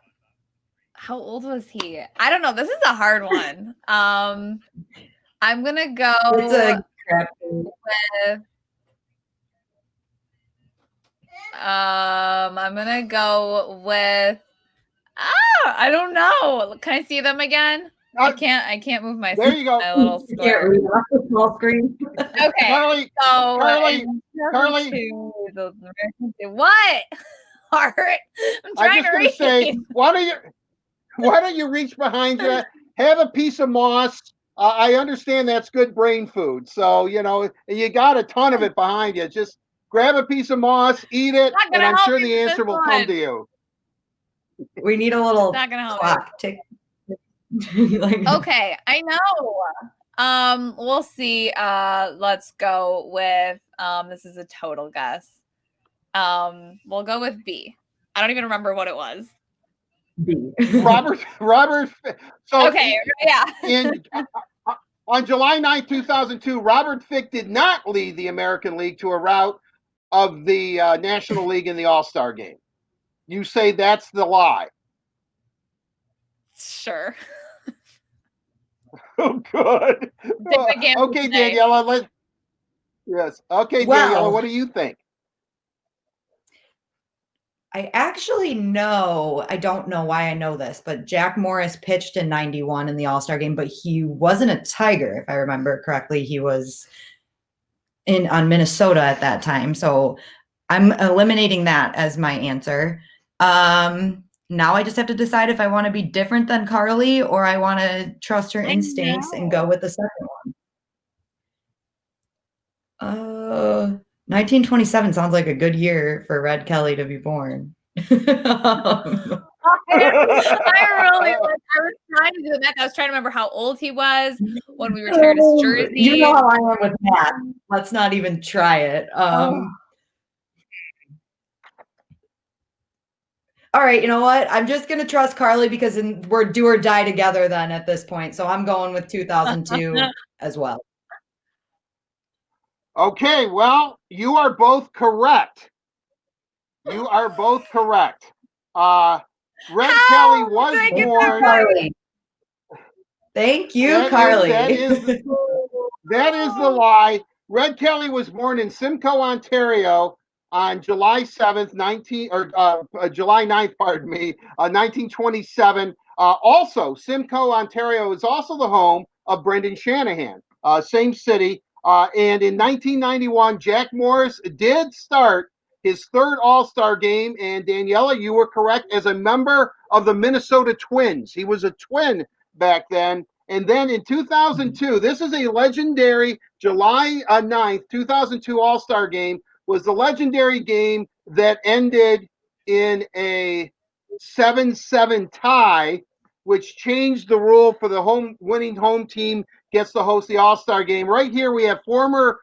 Speaker 6: How old was he? I don't know. This is a hard one. I'm gonna
Speaker 1: It's
Speaker 6: go
Speaker 1: a crap.
Speaker 6: with. I'm gonna go with. Ah, I don't know. Can I see them again? I can't move my
Speaker 2: There you go.
Speaker 6: my little
Speaker 1: You can't
Speaker 6: square.
Speaker 1: read off the small screen.
Speaker 6: Okay,
Speaker 2: Carly,
Speaker 6: so
Speaker 2: Carly,
Speaker 6: what? Art, I'm
Speaker 2: I'm
Speaker 6: trying
Speaker 2: just
Speaker 6: to
Speaker 2: going to say,
Speaker 6: read.
Speaker 2: why don't you reach behind you, have a piece of moss? I understand that's good brain food, so you got a ton of it behind you. Just grab a piece of moss, eat it,
Speaker 6: Not
Speaker 2: and
Speaker 6: gonna
Speaker 2: I'm
Speaker 6: help
Speaker 2: sure
Speaker 6: me
Speaker 2: the
Speaker 6: with
Speaker 2: answer
Speaker 6: this
Speaker 2: will come to
Speaker 6: one.
Speaker 2: you.
Speaker 1: We need a little
Speaker 6: Not gonna help me.
Speaker 1: clock tick. Like,
Speaker 6: Okay, I know. We'll see. Let's go with this is a total guess. We'll go with B. I don't even remember what it was.
Speaker 1: B.
Speaker 2: Robert. So
Speaker 6: Okay, yeah.
Speaker 2: On July 9, 2002, Robert Fick did not lead the American League to a rout of the National League in the All-Star game. You say that's the lie.
Speaker 6: Sure.
Speaker 2: Oh, good. Okay,
Speaker 6: today.
Speaker 2: Daniela. Yes. Okay,
Speaker 1: Well,
Speaker 2: Daniela, what do you think?
Speaker 1: I actually know, I don't know why I know this, but Jack Morris pitched in 91 in the All-Star game, but he wasn't a Tiger, if I remember correctly. He was on Minnesota at that time. So I'm eliminating that as my answer. Now I just have to decide if I want to be different than Carly or I want to trust her instincts and go with the second one. 1927 sounds like a good year for Red Kelly to be born.
Speaker 6: I was trying to do the math. I was trying to remember how old he was when we retired his jersey.
Speaker 1: You know how I am with math. Let's not even try it. All right, you know what? I'm just going to trust Carly because we're do or die together then at this point. So I'm going with 2002 as well.
Speaker 2: Okay, well, you are both correct. You are both correct. Red Kelly was born.
Speaker 1: Carly. Thank you, Carly.
Speaker 2: That is the lie. Red Kelly was born in Simcoe, Ontario on July 7th, July 9th, pardon me, 1927. Also, Simcoe, Ontario is also the home of Brendan Shanahan, same city. And in 1991, Jack Morris did start his third All-Star game. And Daniela, you were correct, as a member of the Minnesota Twins. He was a Twin back then. And then in 2002, this is a legendary July 9th, 2002 All-Star game, was the legendary game that ended in a 7-7 tie, which changed the rule for the winning home team gets to host the All-Star game. Right here we have former,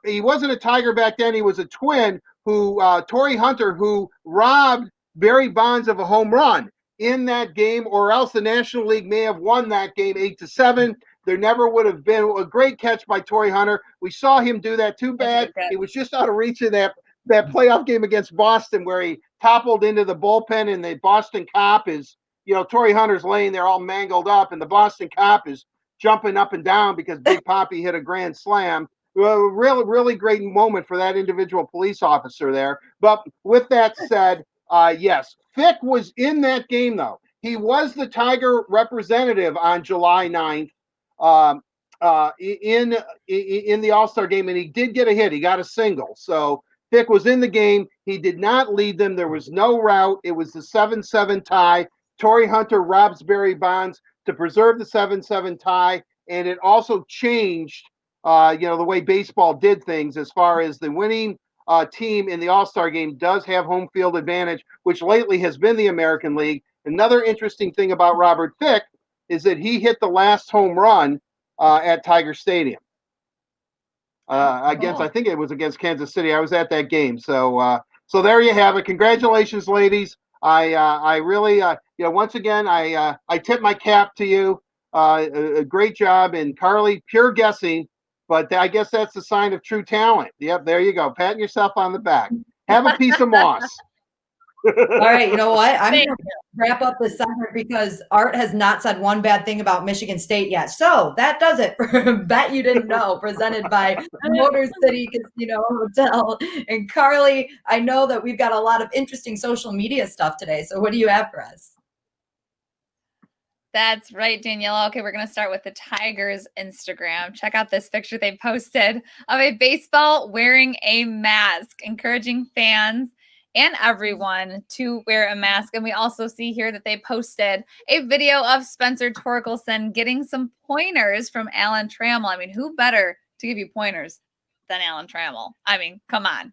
Speaker 2: he wasn't a Tiger back then, he was a Twin, Torrey Hunter, who robbed Barry Bonds of a home run in that game, or else the National League may have won that game 8-7. There never would have been a great catch by Torrey Hunter. We saw him do that. Too bad he was just out of reach in that playoff game against Boston where he toppled into the bullpen, and the Boston cop is, Torrey Hunter's laying there all mangled up, and the Boston cop is jumping up and down because Big Papi hit a grand slam. Well, really, really great moment for that individual police officer there. But with that said, yes, Fick was in that game, though. He was the Tiger representative on July 9th um, in the All-Star game, and he did get a hit. He got a single. So Fick was in the game. He did not lead them. There was no rout. It was the 7-7 tie. Torrey Hunter robs Barry Bonds to preserve the 7-7 tie, and it also changed, the way baseball did things as far as the winning team in the All-Star game does have home field advantage, which lately has been the American League. Another interesting thing about Robert Fick is that he hit the last home run at Tiger Stadium I think it was against Kansas City. I was at that game. So there you have it. Congratulations, ladies. I really, once again, I tip my cap to you. A great job. And Carly, pure guessing, but I guess that's the sign of true talent. Yep, there you go. Patting yourself on the back. Have a piece of moss.
Speaker 1: All right, you know what? I'm going to wrap up this segment because Art has not said one bad thing about Michigan State yet. So that does it for Bet You Didn't Know, presented by Motor City Casino Hotel. And Carly, I know that we've got a lot of interesting social media stuff today. So what do you have for us?
Speaker 6: That's right, Daniela. Okay, we're going to start with the Tigers Instagram. Check out this picture they posted of a baseball wearing a mask, encouraging fans and everyone to wear a mask. And we also see here that they posted a video of Spencer Torkelson getting some pointers from Alan Trammell. I mean, who better to give you pointers than Alan Trammell? I mean, come on.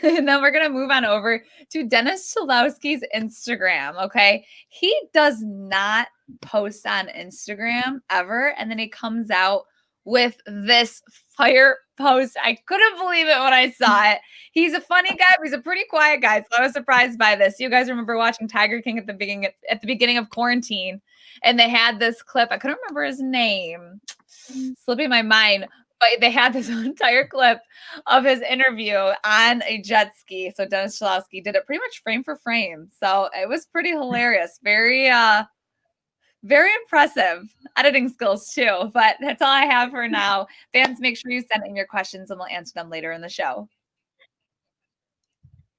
Speaker 6: And then we're going to move on over to Dennis Cholowski's Instagram, okay? He does not post on Instagram ever, and then he comes out with this fire post. I couldn't believe it when I saw it. He's a funny guy, but he's a pretty quiet guy, so I was surprised by this. You guys remember watching Tiger King at the beginning of quarantine, and they had this clip. I couldn't remember his name. Slipping my mind. But they had this entire clip of his interview on a jet ski. So Dennis Cholowski did it pretty much frame for frame. So it was pretty hilarious. Very, very impressive editing skills too. But that's all I have for now. Fans, make sure you send in your questions and we'll answer them later in the show.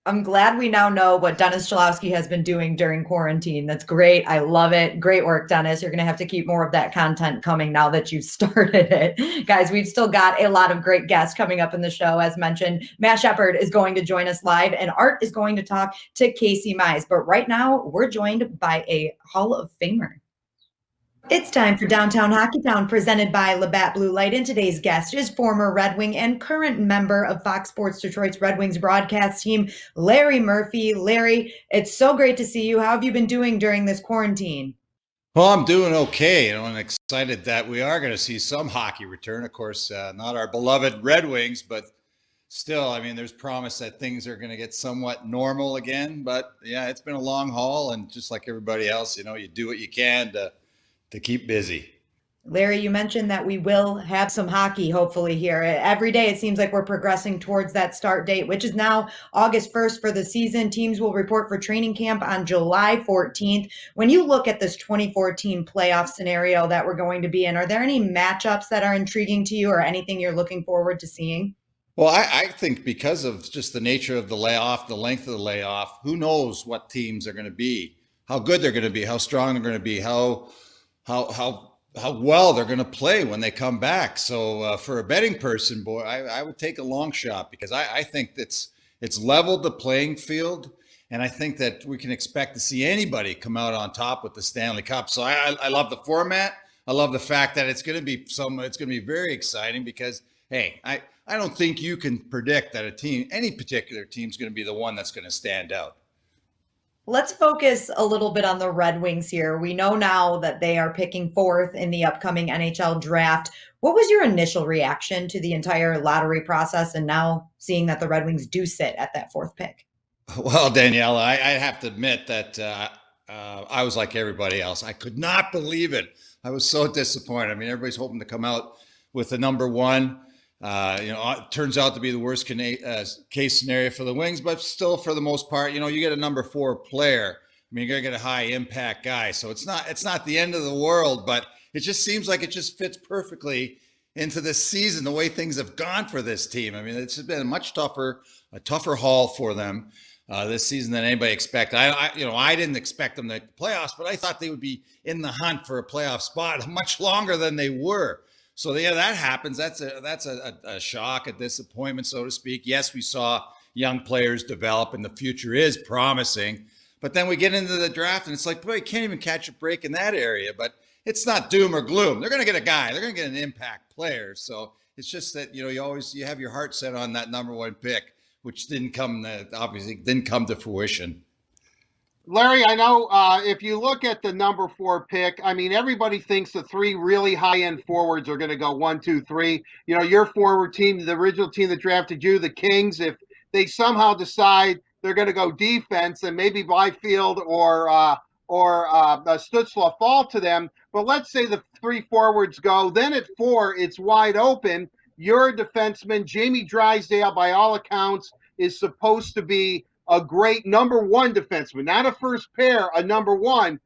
Speaker 1: I'm glad we now know what Dennis Cholowski has been doing during quarantine. That's great. I love it. Great work, Dennis. You're going to have to keep more of that content coming now that you've started it. Guys, we've still got a lot of great guests coming up in the show. As mentioned, Matt Shepard is going to join us live and Art is going to talk to Casey Mize. But right now, we're joined by a Hall of Famer. It's time for Downtown Hockey Town, presented by Labatt Blue Light. And today's guest is former Red Wing and current member of Fox Sports Detroit's Red Wings broadcast team, Larry Murphy. Larry, it's so great to see you. How have you been doing during this quarantine?
Speaker 7: Well, I'm doing okay, and excited that we are going to see some hockey return. Of course, not our beloved Red Wings, but still, I mean, there's promise that things are going to get somewhat normal again. But yeah, it's been a long haul, and just like everybody else, you do what you can to keep busy.
Speaker 1: Larry, you mentioned that we will have some hockey hopefully here. Every day it seems like we're progressing towards that start date, which is now August 1st for the season. Teams will report for training camp on July 14th. When you look at this 2014 playoff scenario that we're going to be in, are there any matchups that are intriguing to you or anything you're looking forward to seeing?
Speaker 7: Well, I think because of just the nature of the layoff, the length of the layoff, who knows what teams are going to be, how good they're going to be, how strong they're going to be, how well they're going to play when they come back. So for a betting person, boy, I would take a long shot because I think it's leveled the playing field. And I think that we can expect to see anybody come out on top with the Stanley Cup. So I love the format. I love the fact that it's going to be very exciting because, hey, I don't think you can predict that any particular team is going to be the one that's going to stand out.
Speaker 1: Let's focus a little bit on the Red Wings here. We know now that they are picking fourth in the upcoming NHL draft. What was your initial reaction to the entire lottery process and now seeing that the Red Wings do sit at that fourth pick?
Speaker 7: Well, Daniela, I have to admit that I was like everybody else. I could not believe it. I was so disappointed. I mean, everybody's hoping to come out with the number one. It turns out to be the worst case scenario for the Wings, but still, for the most part, you get a number 4 player. I mean, you're gonna get a high impact guy, so it's not the end of the world. But it just seems like it just fits perfectly into this season, the way things have gone for this team. I mean, it's been a tougher haul for them. this season than anybody expected. I didn't expect them to make the playoffs, but I thought they would be in the hunt for a playoff spot much longer than they were. So yeah, that happens. That's a shock, a disappointment, so to speak. Yes, we saw young players develop, and the future is promising. But then we get into the draft, and it's like, boy, you can't even catch a break in that area. But it's not doom or gloom. They're going to get a guy. They're going to get an impact player. So it's just that you have your heart set on that number one pick, which obviously didn't come to fruition.
Speaker 2: Larry, I know if you look at the number 4 pick, I mean, everybody thinks the 3 really high-end forwards are going to go 1, 2, 3. Your forward team, the original team that drafted you, the Kings, if they somehow decide they're going to go defense, and maybe Byfield or Stützle fall to them. But let's say the 3 forwards go. Then at 4, it's wide open. You're a defenseman. Jamie Drysdale, by all accounts, is supposed to be a great number 1 defenseman, not a first pair, a number 1.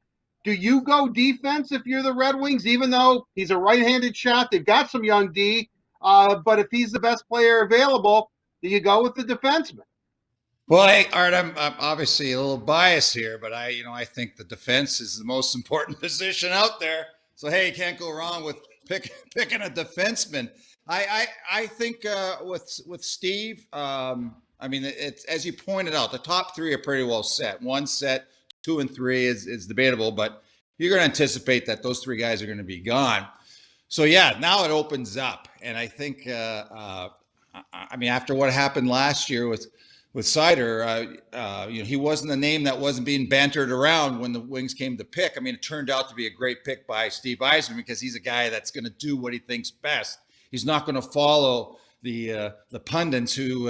Speaker 2: Do you go defense if you're the Red Wings, even though he's a right-handed shot? They've got some young D, but if he's the best player available, do you go with the defenseman?
Speaker 7: Well, hey, Art, I'm obviously a little biased here, but I think the defense is the most important position out there. So hey, you can't go wrong with picking a defenseman. I think with Steve. I mean, it's, as you pointed out, the top 3 are pretty well set. 1 set, 2 and 3 is debatable, but you're going to anticipate that those 3 guys are going to be gone. So yeah, now it opens up, and I think, after what happened last year with Seider, he wasn't a name that wasn't being bantered around when the Wings came to pick. I mean, it turned out to be a great pick by Steve Yzerman because he's a guy that's going to do what he thinks best. He's not going to follow the pundits who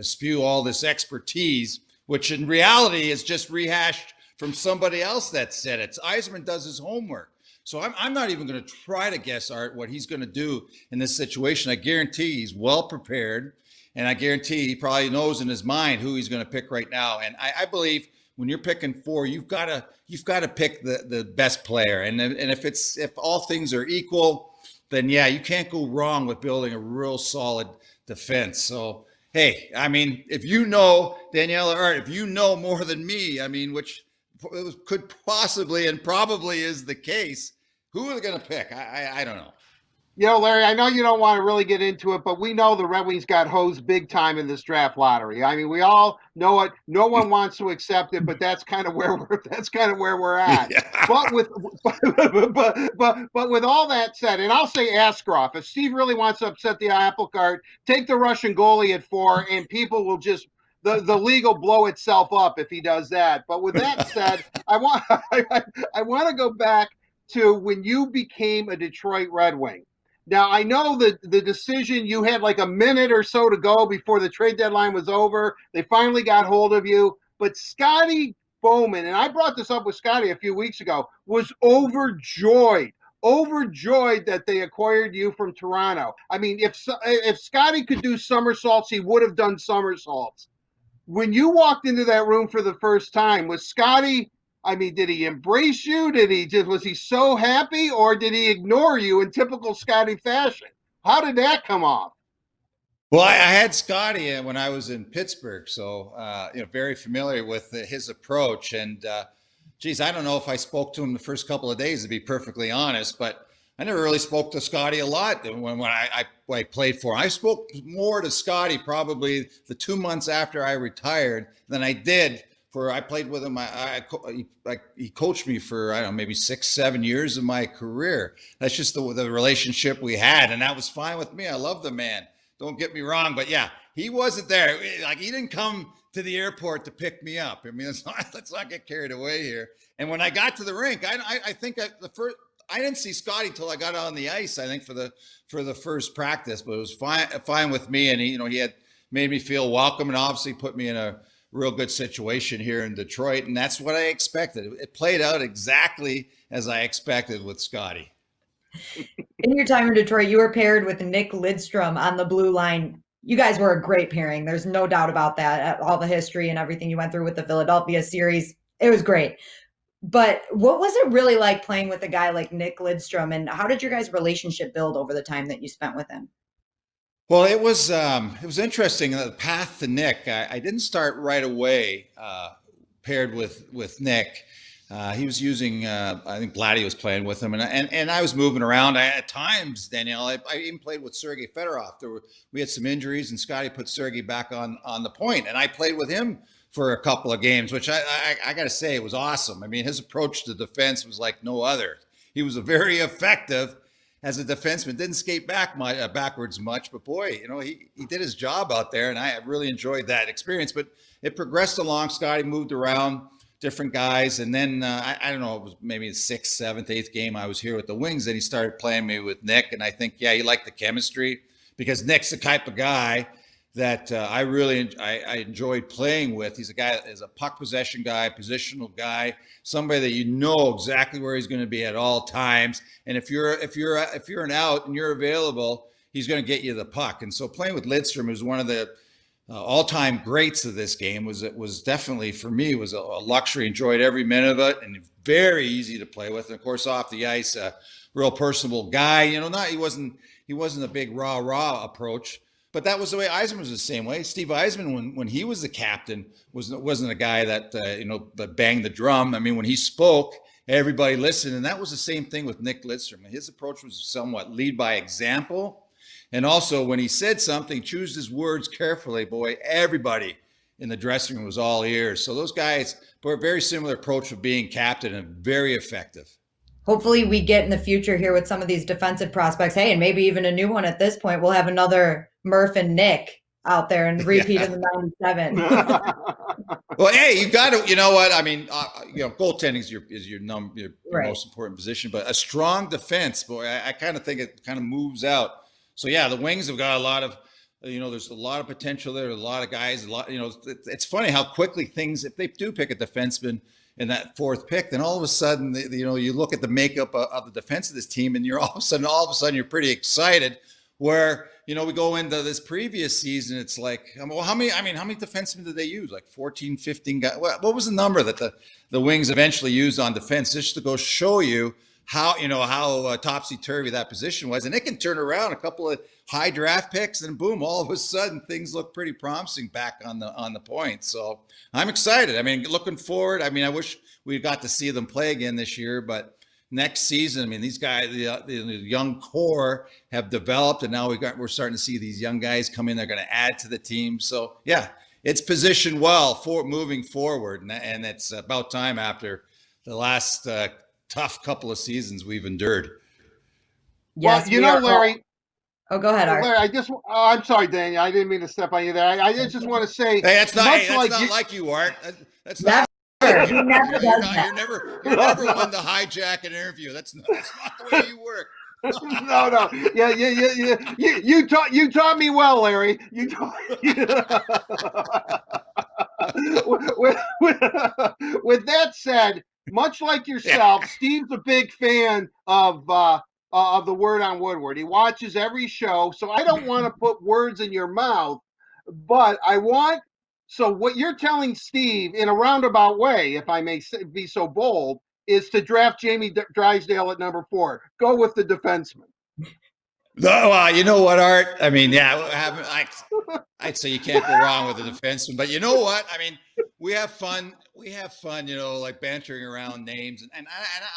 Speaker 7: spew all this expertise, which in reality is just rehashed from somebody else that said it. Yzerman does his homework. So I'm not even going to try to guess, Art, what he's going to do in this situation. I guarantee he's well prepared, and I guarantee he probably knows in his mind who he's going to pick right now. And I believe when you're picking 4, you've got to pick the best player. And if all things are equal, then yeah, you can't go wrong with building a real solid defense. So, hey, I mean, if you know, Danielle or Art, if you know more than me, I mean, which could possibly and probably is the case, who are they going to pick? I don't know.
Speaker 2: Larry, I know you don't want to really get into it, but we know the Red Wings got hosed big time in this draft lottery. I mean, we all know it. No one wants to accept it, but that's kind of where we're at. Yeah. But with all that said, and I'll say Askarov, if Steve really wants to upset the apple cart, take the Russian goalie at 4, and people will just the league will blow itself up if he does that. But with that said, I want to go back to when you became a Detroit Red Wing. Now, I know that the decision, you had like a minute or so to go before the trade deadline was over. They finally got hold of you. But Scotty Bowman, and I brought this up with Scotty a few weeks ago, was overjoyed that they acquired you from Toronto. I mean, if Scotty could do somersaults, he would have done somersaults. When you walked into that room for the first time, was Scotty... I mean, did he embrace you? Was he so happy, or did he ignore you in typical Scotty fashion? How did that come off?
Speaker 7: Well, I had Scotty when I was in Pittsburgh, so very familiar with his approach. And geez, I don't know if I spoke to him the first couple of days, to be perfectly honest, but I never really spoke to Scotty a lot when I played for him. I spoke more to Scotty probably the 2 months after I retired than I did. I played with him. He coached me for, I don't know, maybe 6-7 years of my career. That's just the relationship we had, and that was fine with me. I love the man. Don't get me wrong, but yeah, he wasn't there. Like, he didn't come to the airport to pick me up. I mean, let's not get carried away here. And when I got to the rink, I think I didn't see Scotty till I got on the ice, I think, for the first practice, but it was fine with me, and he had made me feel welcome, and obviously put me in a real good situation here in Detroit, and that's what I expected. It played out exactly as I expected with Scotty.
Speaker 1: In your time in Detroit, you were paired with Nick Lidstrom on the blue line. You guys were a great pairing. There's no doubt about that. All the history and everything you went through with the Philadelphia series, it was great. But what was it really like playing with a guy like Nick Lidstrom, and how did your guys' relationship build over the time that you spent with him?
Speaker 7: Well, it was interesting. The path to Nick, I didn't start right away paired with Nick. He was using, I think Vladdy was playing with him, and I was moving around. At times, Danielle, I even played with Sergei Fedorov. We had some injuries, and Scotty put Sergei back on the point, and I played with him for a couple of games, which I got to say, it was awesome. I mean, his approach to defense was like no other. He was very effective as a defenseman. Didn't skate backwards much, but boy, he did his job out there, and I really enjoyed that experience. But it progressed along. Scotty moved around different guys, and then I don't know, it was maybe the 6th, 7th, 8th game I was here with the Wings, and he started playing me with Nick, and I think he liked the chemistry because Nick's the type of guy that I enjoyed playing with. He's a guy that is a puck possession guy, positional guy, somebody that you know exactly where he's going to be at all times. And if you're an out and you're available, he's going to get you the puck. And so playing with Lidstrom, who's one of the all-time greats of this game, was definitely, for me, was a luxury. Enjoyed every minute of it, and very easy to play with. And of course, off the ice, a real personable guy. He wasn't a big rah approach. But that was the way Eisman was the same way. Steve Eisman, when he was the captain, wasn't a guy that that banged the drum. I mean, when he spoke, everybody listened, and that was the same thing with Nick Lidstrom. His approach was somewhat lead by example, and also when he said something, choose his words carefully. Boy, everybody in the dressing room was all ears. So those guys were a very similar approach of being captain and very effective.
Speaker 1: Hopefully we get in the future here with some of these defensive prospects. Hey, and maybe even a new one at this point. We'll have another Murph and Nick out there and repeat in the 97.
Speaker 7: Well, hey, you got to, you know what? I mean, goaltending is your
Speaker 1: Right.
Speaker 7: most important position, but a strong defense, boy, I kind of think it kind of moves out. So yeah, the Wings have got a lot of, there's a lot of potential there. A lot of guys, it's funny how quickly things, if they do pick a defenseman in that 4th pick, then all of a sudden, you look at the makeup of the defense of this team, and all of a sudden, you're pretty excited. Where we go into this previous season, it's like, well, how many defensemen did they use? Like 14, 15 guys. What was the number that the Wings eventually used on defense, just to go show you how topsy-turvy that position was? And it can turn around a couple of high draft picks, and boom, all of a sudden things look pretty promising back on the point. So I'm excited. I mean, looking forward. I mean, I wish we got to see them play again this year, but next season, I mean, these guys, the young core have developed, and now we're starting to see these young guys come in. They're going to add to the team. So yeah, it's positioned well for moving forward, and it's about time after the last tough couple of seasons we've endured.
Speaker 1: Yes,
Speaker 2: well, Larry.
Speaker 1: Oh, go ahead, Art.
Speaker 2: Larry, I'm sorry, Daniel. I didn't mean to step on you there. I just want to say,
Speaker 7: hey, that's not like you, Art. That's not. You're never one to hijack an interview. That's not the way you work.
Speaker 2: No. Yeah. You taught me well, Larry. With that said, much like yourself, Steve's a big fan of the Word on Woodward. He watches every show, so I don't want to put words in your mouth, but I want. So what you're telling Steve, in a roundabout way, if I may be so bold, is to draft Jamie Drysdale at number 4. Go with the defenseman.
Speaker 7: No, you know what, Art? I mean, yeah, I'd say you can't go wrong with the defenseman. But you know what? I mean, we have fun. Like bantering around names, and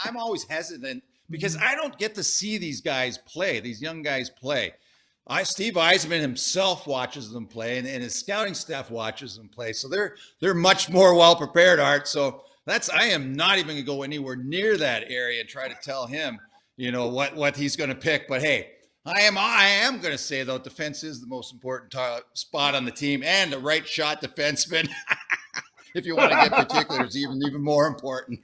Speaker 7: I'm always hesitant because I don't get to see these guys play. These young guys play. Steve Eisman himself watches them play, and his scouting staff watches them play. So they're much more well prepared, Art. So I am not even going to go anywhere near that area and try to tell him, what he's going to pick. But hey, I am going to say though, defense is the most important spot on the team, and the right shot defenseman. If you want to get particulars, even more important.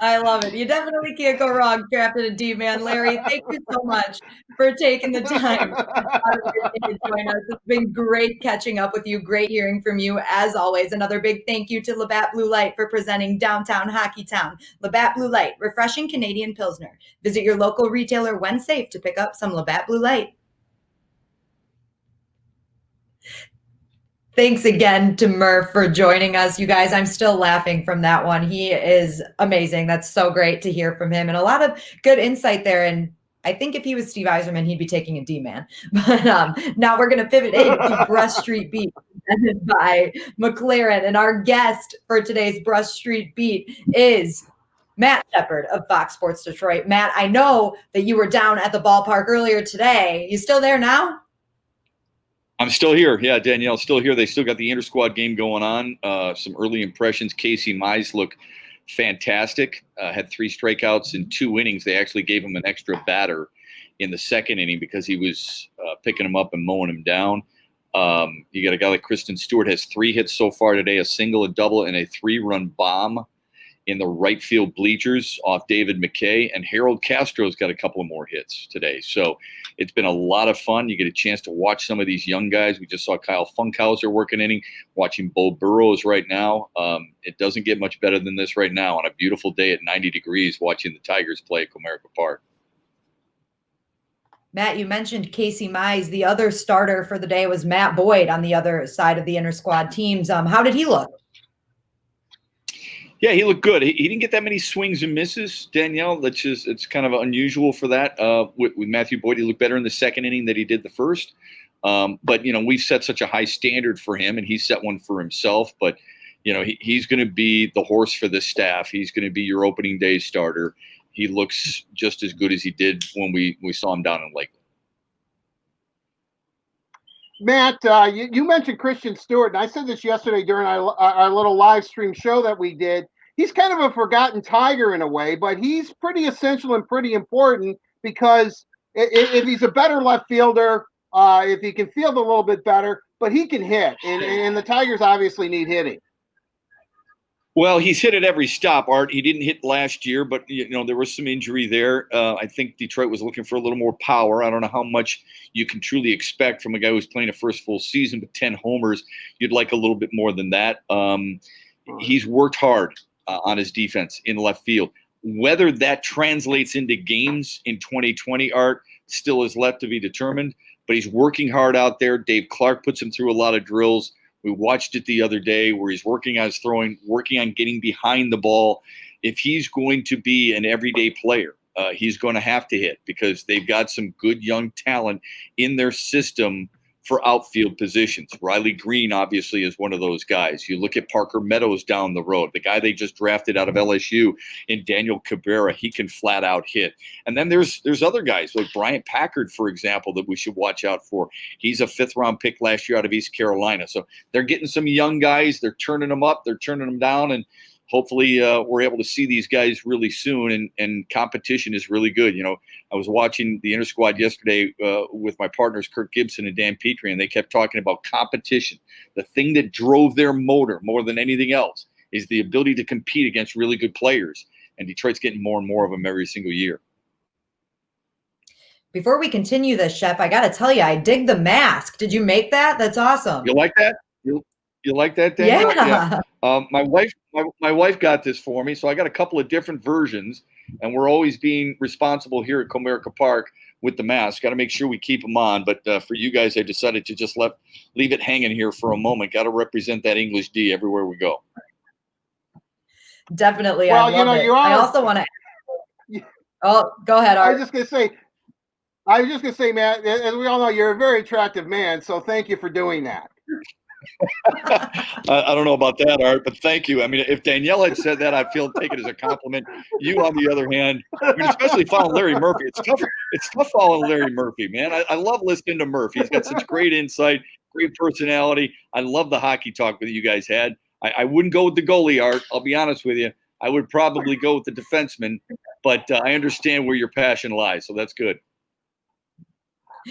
Speaker 1: I love it. You definitely can't go wrong drafting a D-man. Larry, thank you so much for taking the time to join us. It's been great catching up with you. Great hearing from you, as always. Another big thank you to Labatt Blue Light for presenting Downtown Hockey Town. Labatt Blue Light, refreshing Canadian Pilsner. Visit your local retailer when safe to pick up some Labatt Blue Light. Thanks again to Murph for joining us. You guys, I'm still laughing from that one. He is amazing. That's so great to hear from him, and a lot of good insight there. And I think if he was Steve Eiserman, he'd be taking a D-man. But now we're going to pivot into Brush Street Beat presented by McLaren. And our guest for today's Brush Street Beat is Matt Shepard of Fox Sports Detroit. Matt, I know that you were down at the ballpark earlier today. You still there now?
Speaker 8: I'm still here. Yeah, Danielle, still here. They still got the inter-squad game going on. Some early impressions. Casey Mize looked fantastic. Had 3 strikeouts in 2 innings. They actually gave him an extra batter in the second inning because he was picking him up and mowing him down. You got a guy like Kristen Stewart has 3 hits so far today, a single, a double, and a 3-run bomb in the right field bleachers off David McKay, and Harold Castro's got a couple of more hits today. So it's been a lot of fun. You get a chance to watch some of these young guys. We just saw Kyle Funkhauser working inning, watching Bo Burrows right now. It doesn't get much better than this right now on a beautiful day at 90 degrees watching the Tigers play at Comerica Park.
Speaker 1: Matt, you mentioned Casey Mize. The other starter for the day was Matt Boyd on the other side of the inter-squad teams. How did he look?
Speaker 8: Yeah, he looked good. He didn't get that many swings and misses, Danielle. It's kind of unusual for that. With Matthew Boyd, he looked better in the second inning than he did the first. But, we've set such a high standard for him, and he set one for himself. But, he's going to be the horse for this staff. He's going to be your opening day starter. He looks just as good as he did when we saw him down in Lakeland.
Speaker 2: Matt, you mentioned Christian Stewart, and I said this yesterday during our little live stream show that we did. He's kind of a forgotten Tiger in a way, but he's pretty essential and pretty important because if he's a better left fielder, if he can field a little bit better, but he can hit, and the Tigers obviously need hitting.
Speaker 8: Well, he's hit at every stop, Art. He didn't hit last year, but, there was some injury there. I think Detroit was looking for a little more power. I don't know how much you can truly expect from a guy who's playing a first full season with 10 homers. You'd like a little bit more than that. He's worked hard on his defense in left field. Whether that translates into games in 2020, Art, still is left to be determined. But he's working hard out there. Dave Clark puts him through a lot of drills. We watched it the other day where he's working on his throwing, working on getting behind the ball. If he's going to be an everyday player, he's going to have to hit because they've got some good young talent in their system for outfield positions. Riley Green obviously is one of those guys. You look at Parker Meadows down the road, the guy they just drafted out of LSU in Daniel Cabrera, he can flat out hit. And then there's other guys like Bryant Packard, for example, that we should watch out for. He's a 5th-round pick last year out of East Carolina. So they're getting some young guys. They're turning them up. They're turning them down. And hopefully we're able to see these guys really soon, and competition is really good. I was watching the inter-squad yesterday with my partners, Kirk Gibson and Dan Petrie, and they kept talking about competition. The thing that drove their motor more than anything else is the ability to compete against really good players, and Detroit's getting more and more of them every single year.
Speaker 1: Before we continue this, Shep, I got to tell you, I dig the mask. Did you make that? That's awesome.
Speaker 8: You like that? You like that, Daniel?
Speaker 1: Yeah.
Speaker 8: My wife got this for me, so I got a couple of different versions, and we're always being responsible here at Comerica Park with the mask. Got to make sure we keep them on, but for you guys, I decided to just leave it hanging here for a moment. Got to represent that English D everywhere we go.
Speaker 1: Definitely.
Speaker 2: Well,
Speaker 1: I love it. I also want to. Oh, go ahead, Art.
Speaker 2: I was just gonna say, Matt, as we all know, you're a very attractive man, so thank you for doing that.
Speaker 8: I don't know about that, Art, but thank you. I mean, if Danielle had said that, I feel take it as a compliment. You, on the other hand, especially following Larry Murphy, it's tough following Larry Murphy, man. I love listening to Murphy. He's got such great insight, great personality. I love the hockey talk that you guys had. I wouldn't go with the goalie, Art. I'll be honest with you. I would probably go with the defenseman, but I understand where your passion lies, so that's good.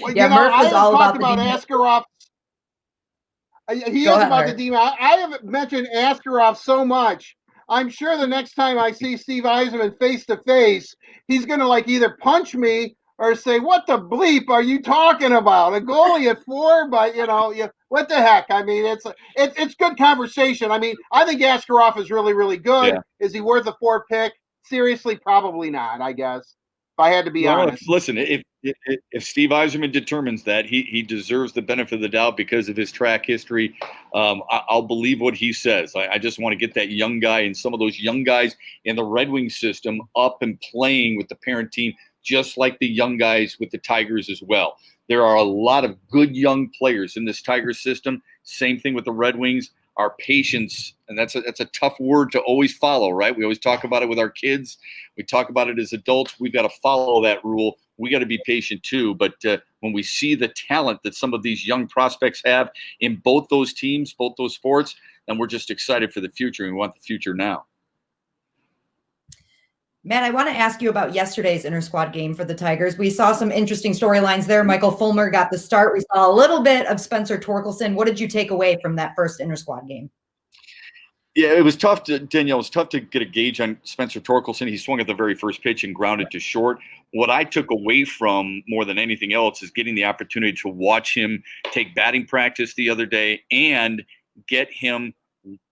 Speaker 2: Well, yeah, Murph is all about Askarov. He is about the demon. I have mentioned Askarov so much. I'm sure the next time I see Steve Eiserman face to face, he's going to either punch me or say, "What the bleep are you talking about? A goalie at 4?" But what the heck? I mean, it's good conversation. I mean, I think Askarov is really, really good. Yeah. Is he worth a 4 pick? Seriously, probably not. I guess if I had to be honest.
Speaker 8: Listen, if Steve Eiserman determines that he deserves the benefit of the doubt because of his track history, I'll believe what he says. I just want to get that young guy and some of those young guys in the Red Wings system up and playing with the parent team just like the young guys with the Tigers as well. There are a lot of good young players in this Tigers system. Same thing with the Red Wings. Our patience, and that's a tough word to always follow, right? We always talk about it with our kids. We talk about it as adults. We've got to follow that rule. We got to be patient too. But when we see the talent that some of these young prospects have in both those teams, both those sports, then we're just excited for the future, and we want the future now.
Speaker 1: Matt, I want to ask you about yesterday's inter-squad game for the Tigers. We saw some interesting storylines there. Michael Fulmer got the start. We saw a little bit of Spencer Torkelson. What did you take away from that first inter-squad game?
Speaker 8: Yeah, it was tough Danielle, it was tough to get a gauge on Spencer Torkelson. He swung at the very first pitch and grounded to short. What I took away from more than anything else is getting the opportunity to watch him take batting practice the other day and get him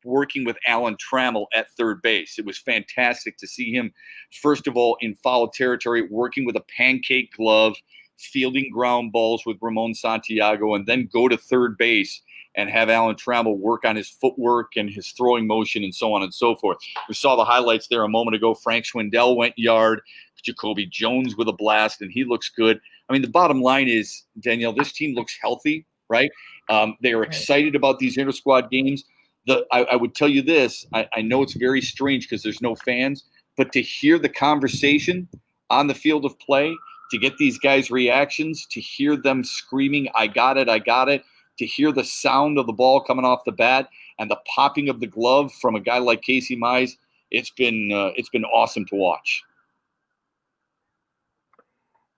Speaker 8: working with Alan Trammell at third base. It was fantastic to see him, first of all, in foul territory, working with a pancake glove, fielding ground balls with Ramon Santiago, and then go to third base and have Alan Trammell work on his footwork and his throwing motion and so on and so forth. We saw the highlights there a moment ago. Frank Schwindel went yard, Jacoby Jones with a blast, and he looks good. I mean, the bottom line is, Danielle, this team looks healthy, right? They are excited about these inter-squad games. I would tell you this, I know it's very strange because there's no fans, but to hear the conversation on the field of play, to get these guys' reactions, to hear them screaming, I got it, to hear the sound of the ball coming off the bat and the popping of the glove from a guy like Casey Mize, it's been awesome to watch.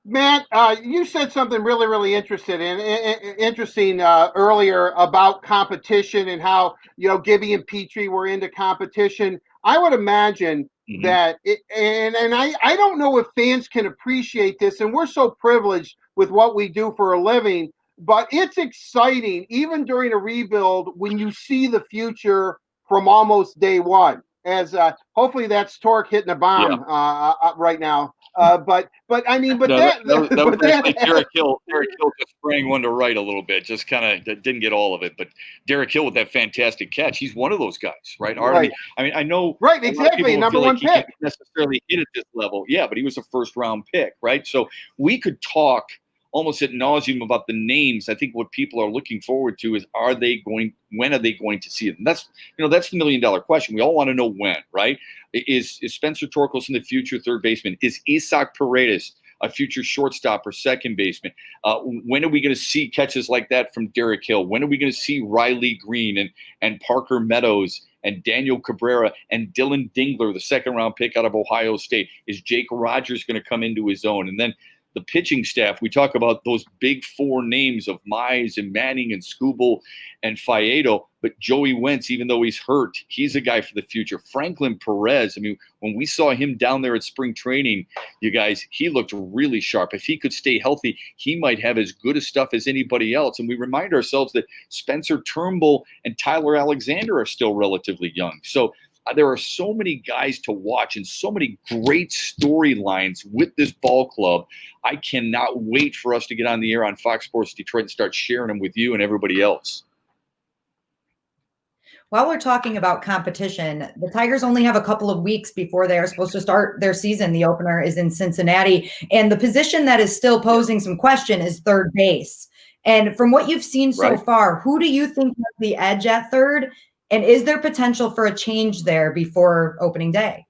Speaker 2: Matt, you said something really, really interesting earlier about competition and how, Gibby and Petrie were into competition. I would imagine that, I don't know if fans can appreciate this, and we're so privileged with what we do for a living, but it's exciting, even during a rebuild, when you see the future from almost day one. As hopefully that's Torque hitting a bomb right now. That
Speaker 8: was actually Derek Hill. Derek Hill just sprang one to right a little bit, just kind of didn't get all of it. But Derek Hill with that fantastic catch, he's one of those guys, right?
Speaker 2: Right.
Speaker 8: I mean, I know,
Speaker 2: right? Exactly, number one pick.
Speaker 8: He can't necessarily hit at this level, yeah, but he was a first round pick, right? So we could talk almost ad nauseum about the names. I think what people are looking forward to is when are they going to see it? And that's the $1 million question. We all want to know when, right? Is Spencer Torkelson the future third baseman? Is Isaac Paredes a future shortstop or second baseman? When are we going to see catches like that from Derek Hill? When are we going to see Riley Green and Parker Meadows and Daniel Cabrera and Dylan Dingler, the second round pick out of Ohio State? Is Jake Rogers going to come into his own? And then the pitching staff, we talk about those big four names of Mize and Manning and Skubal and Faedo, but Joey Wentz, even though he's hurt, he's a guy for the future. Franklin Perez, I mean, when we saw him down there at spring training, you guys, he looked really sharp. If he could stay healthy, he might have as good a stuff as anybody else. And we remind ourselves that Spencer Turnbull and Tyler Alexander are still relatively young. So there are so many guys to watch and so many great storylines with this ball club. I cannot wait for us to get on the air on Fox Sports Detroit and start sharing them with you and everybody else.
Speaker 1: While we're talking about competition, the Tigers only have a couple of weeks before they are supposed to start their season. The opener is in Cincinnati, and the position that is still posing some question is third base. And from what you've seen so far, who do you think has the edge at third? And is there potential for a change there before opening day?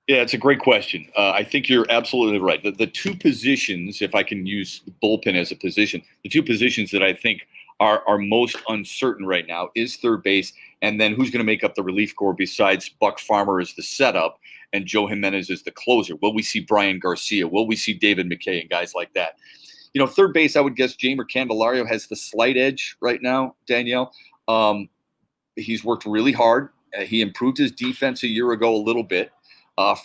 Speaker 8: Yeah, it's a great question. I think you're absolutely right. The two positions, if I can use the bullpen as a position, the two positions that I think are most uncertain right now is third base, and then who's going to make up the relief corps besides Buck Farmer as the setup and Joe Jimenez as the closer? Will we see Brian Garcia? Will we see David McKay and guys like that? Third base, I would guess Jamer Candelario has the slight edge right now, Danielle. He's worked really hard. He improved his defense a year ago a little bit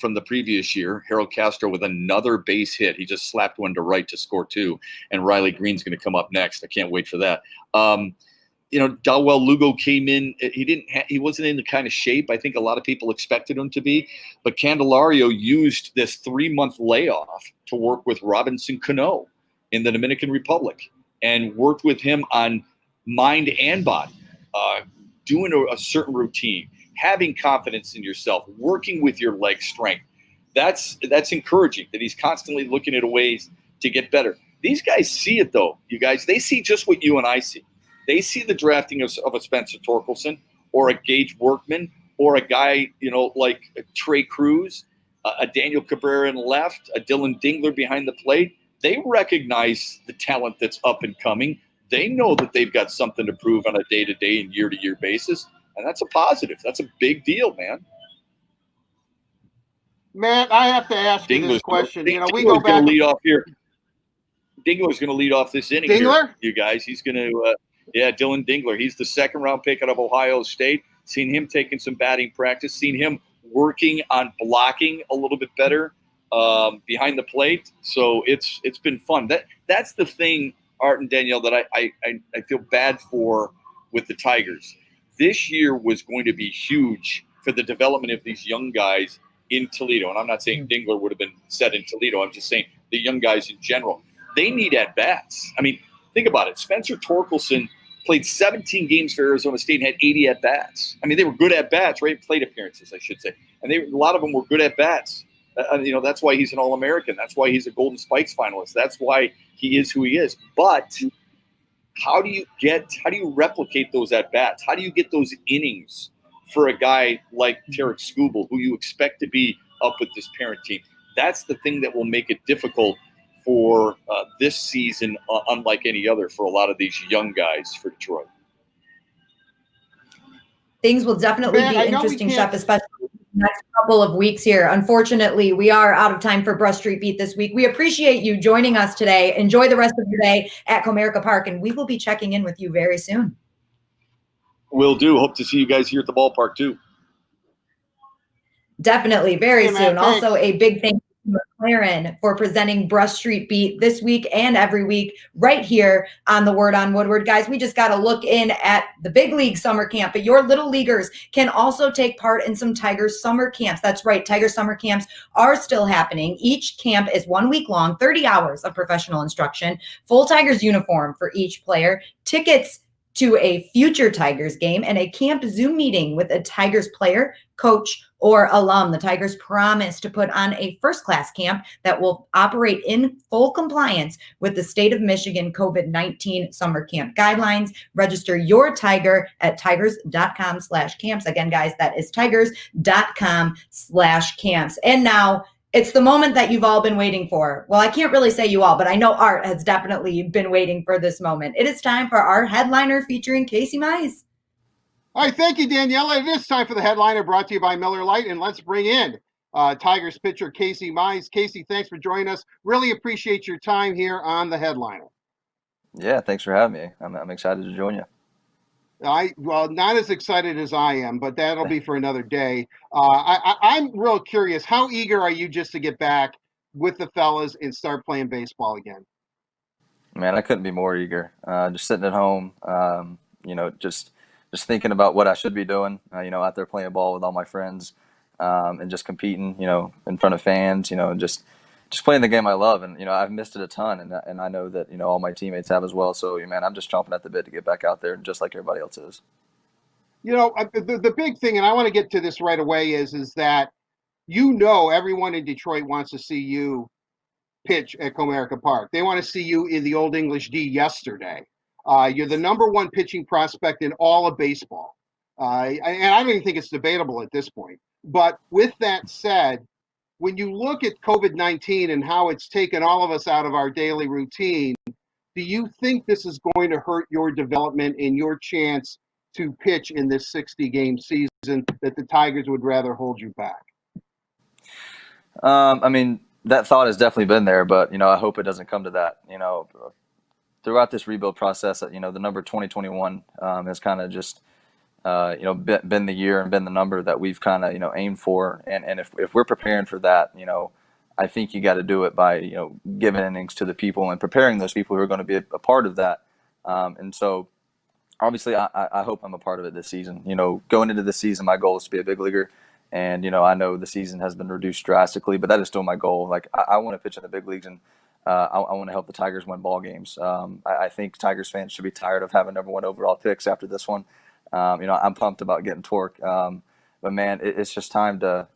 Speaker 8: from the previous year. Harold Castro with another base hit. He just slapped one to right to score two. And Riley Green's going to come up next. I can't wait for that. Dalwell Lugo came in. He wasn't in the kind of shape I think a lot of people expected him to be. But Candelario used this 3-month layoff to work with Robinson Cano in the Dominican Republic and worked with him on mind and body. Doing a certain routine, having confidence in yourself, working with your leg strength. That's encouraging that he's constantly looking at ways to get better. These guys see it, though, you guys. They see just what you and I see. They see the drafting of a Spencer Torkelson or a Gage Workman or a guy, like Trey Cruz, a Daniel Cabrera in left, a Dylan Dingler behind the plate. They recognize the talent that's up and coming. They know that they've got something to prove on a day-to-day and year-to-year basis, and that's a positive. That's a big deal, man.
Speaker 2: Matt, I have to ask you this question. We go
Speaker 8: Dingler's
Speaker 2: back.
Speaker 8: going to lead off here. Dingler's going to lead off this inning
Speaker 2: Dingler?
Speaker 8: here, you guys. He's going to, Dylan Dingler. He's the second-round pick out of Ohio State. Seen him taking some batting practice. Seen him working on blocking a little bit better behind the plate. So it's been fun. That's the thing, Art and Danielle, that I feel bad for with the Tigers. This year was going to be huge for the development of these young guys in Toledo. And I'm not saying Dingler would have been set in Toledo. I'm just saying the young guys in general. They need at-bats. I mean, think about it. Spencer Torkelson played 17 games for Arizona State and had 80 at-bats. I mean, they were good at-bats, right? Plate appearances, I should say. And a lot of them were good at-bats. That's why he's an All-American. That's why he's a Golden Spikes finalist. That's why he is who he is. But how do you replicate those at-bats? How do you get those innings for a guy like Tarek Skubal, who you expect to be up with this parent team? That's the thing that will make it difficult for this season, unlike any other, for a lot of these young guys for Detroit.
Speaker 1: Things will definitely be interesting, Shep, especially the next couple of weeks here. Unfortunately, we are out of time for Brush Street Beat this week. We appreciate you joining us today. Enjoy the rest of your day at Comerica Park, and we will be checking in with you very soon.
Speaker 8: Will do. Hope to see you guys here at the ballpark, too.
Speaker 1: Definitely, very soon.
Speaker 2: Man,
Speaker 1: also, a big thank you to McLaren for presenting Brush Street Beat this week and every week right here on the Word on Woodward. Guys, we just got to look in at the big league summer camp, but your little leaguers can also take part in some Tigers summer camps. That's right. Tiger summer camps are still happening. Each camp is 1 week long, 30 hours of professional instruction, full Tigers uniform for each player, tickets to a future Tigers game, and a camp Zoom meeting with a Tigers player, coach, or alum. The Tigers promise to put on a first-class camp that will operate in full compliance with the state of Michigan COVID-19 summer camp guidelines. Register your Tiger at tigers.com/camps. Again, guys, that is tigers.com/camps. And now, it's the moment that you've all been waiting for. Well, I can't really say you all, but I know Art has definitely been waiting for this moment. It is time for our headliner featuring Casey Mize.
Speaker 2: All right, thank you, Daniela. It is time for the headliner brought to you by Miller Lite, and let's bring in Tigers pitcher Casey Mize. Casey, thanks for joining us. Really appreciate your time here on the headliner.
Speaker 9: Yeah, thanks for having me. I'm excited to join you.
Speaker 2: Not as excited as I am, but that'll be for another day. I'm real curious. How eager are you just to get back with the fellas and start playing baseball again?
Speaker 9: Man, I couldn't be more eager. Just sitting at home, just thinking about what I should be doing. Out there playing ball with all my friends, and just competing. In front of fans. Just playing the game I love, and I've missed it a ton, and I know that all my teammates have as well. So man, I'm just chomping at the bit to get back out there, just like everybody else is.
Speaker 2: The big thing, and I want to get to this right away, is that everyone in Detroit wants to see you pitch at Comerica Park. They want to see you in the Old English D yesterday. You're the number one pitching prospect in all of baseball, and I don't even think it's debatable at this point. But with that said, when you look at COVID-19 and how it's taken all of us out of our daily routine, do you think this is going to hurt your development and your chance to pitch in this 60-game season, that the Tigers would rather hold you back?
Speaker 9: I mean, that thought has definitely been there, but I hope it doesn't come to that. Throughout this rebuild process, the number 2021 has kind of just been the year and been the number that we've kind of aimed for, and if we're preparing for that, I think you got to do it by giving innings to the people and preparing those people who are going to be a part of that, and so obviously I hope I'm a part of it this season. Going into this season, my goal is to be a big leaguer, and I know the season has been reduced drastically, but that is still my goal. Like I want to pitch in the big leagues, and I want to help the Tigers win ball games. I think Tigers fans should be tired of having number one overall picks after this one. I'm pumped about getting Torque. but man, it's just time to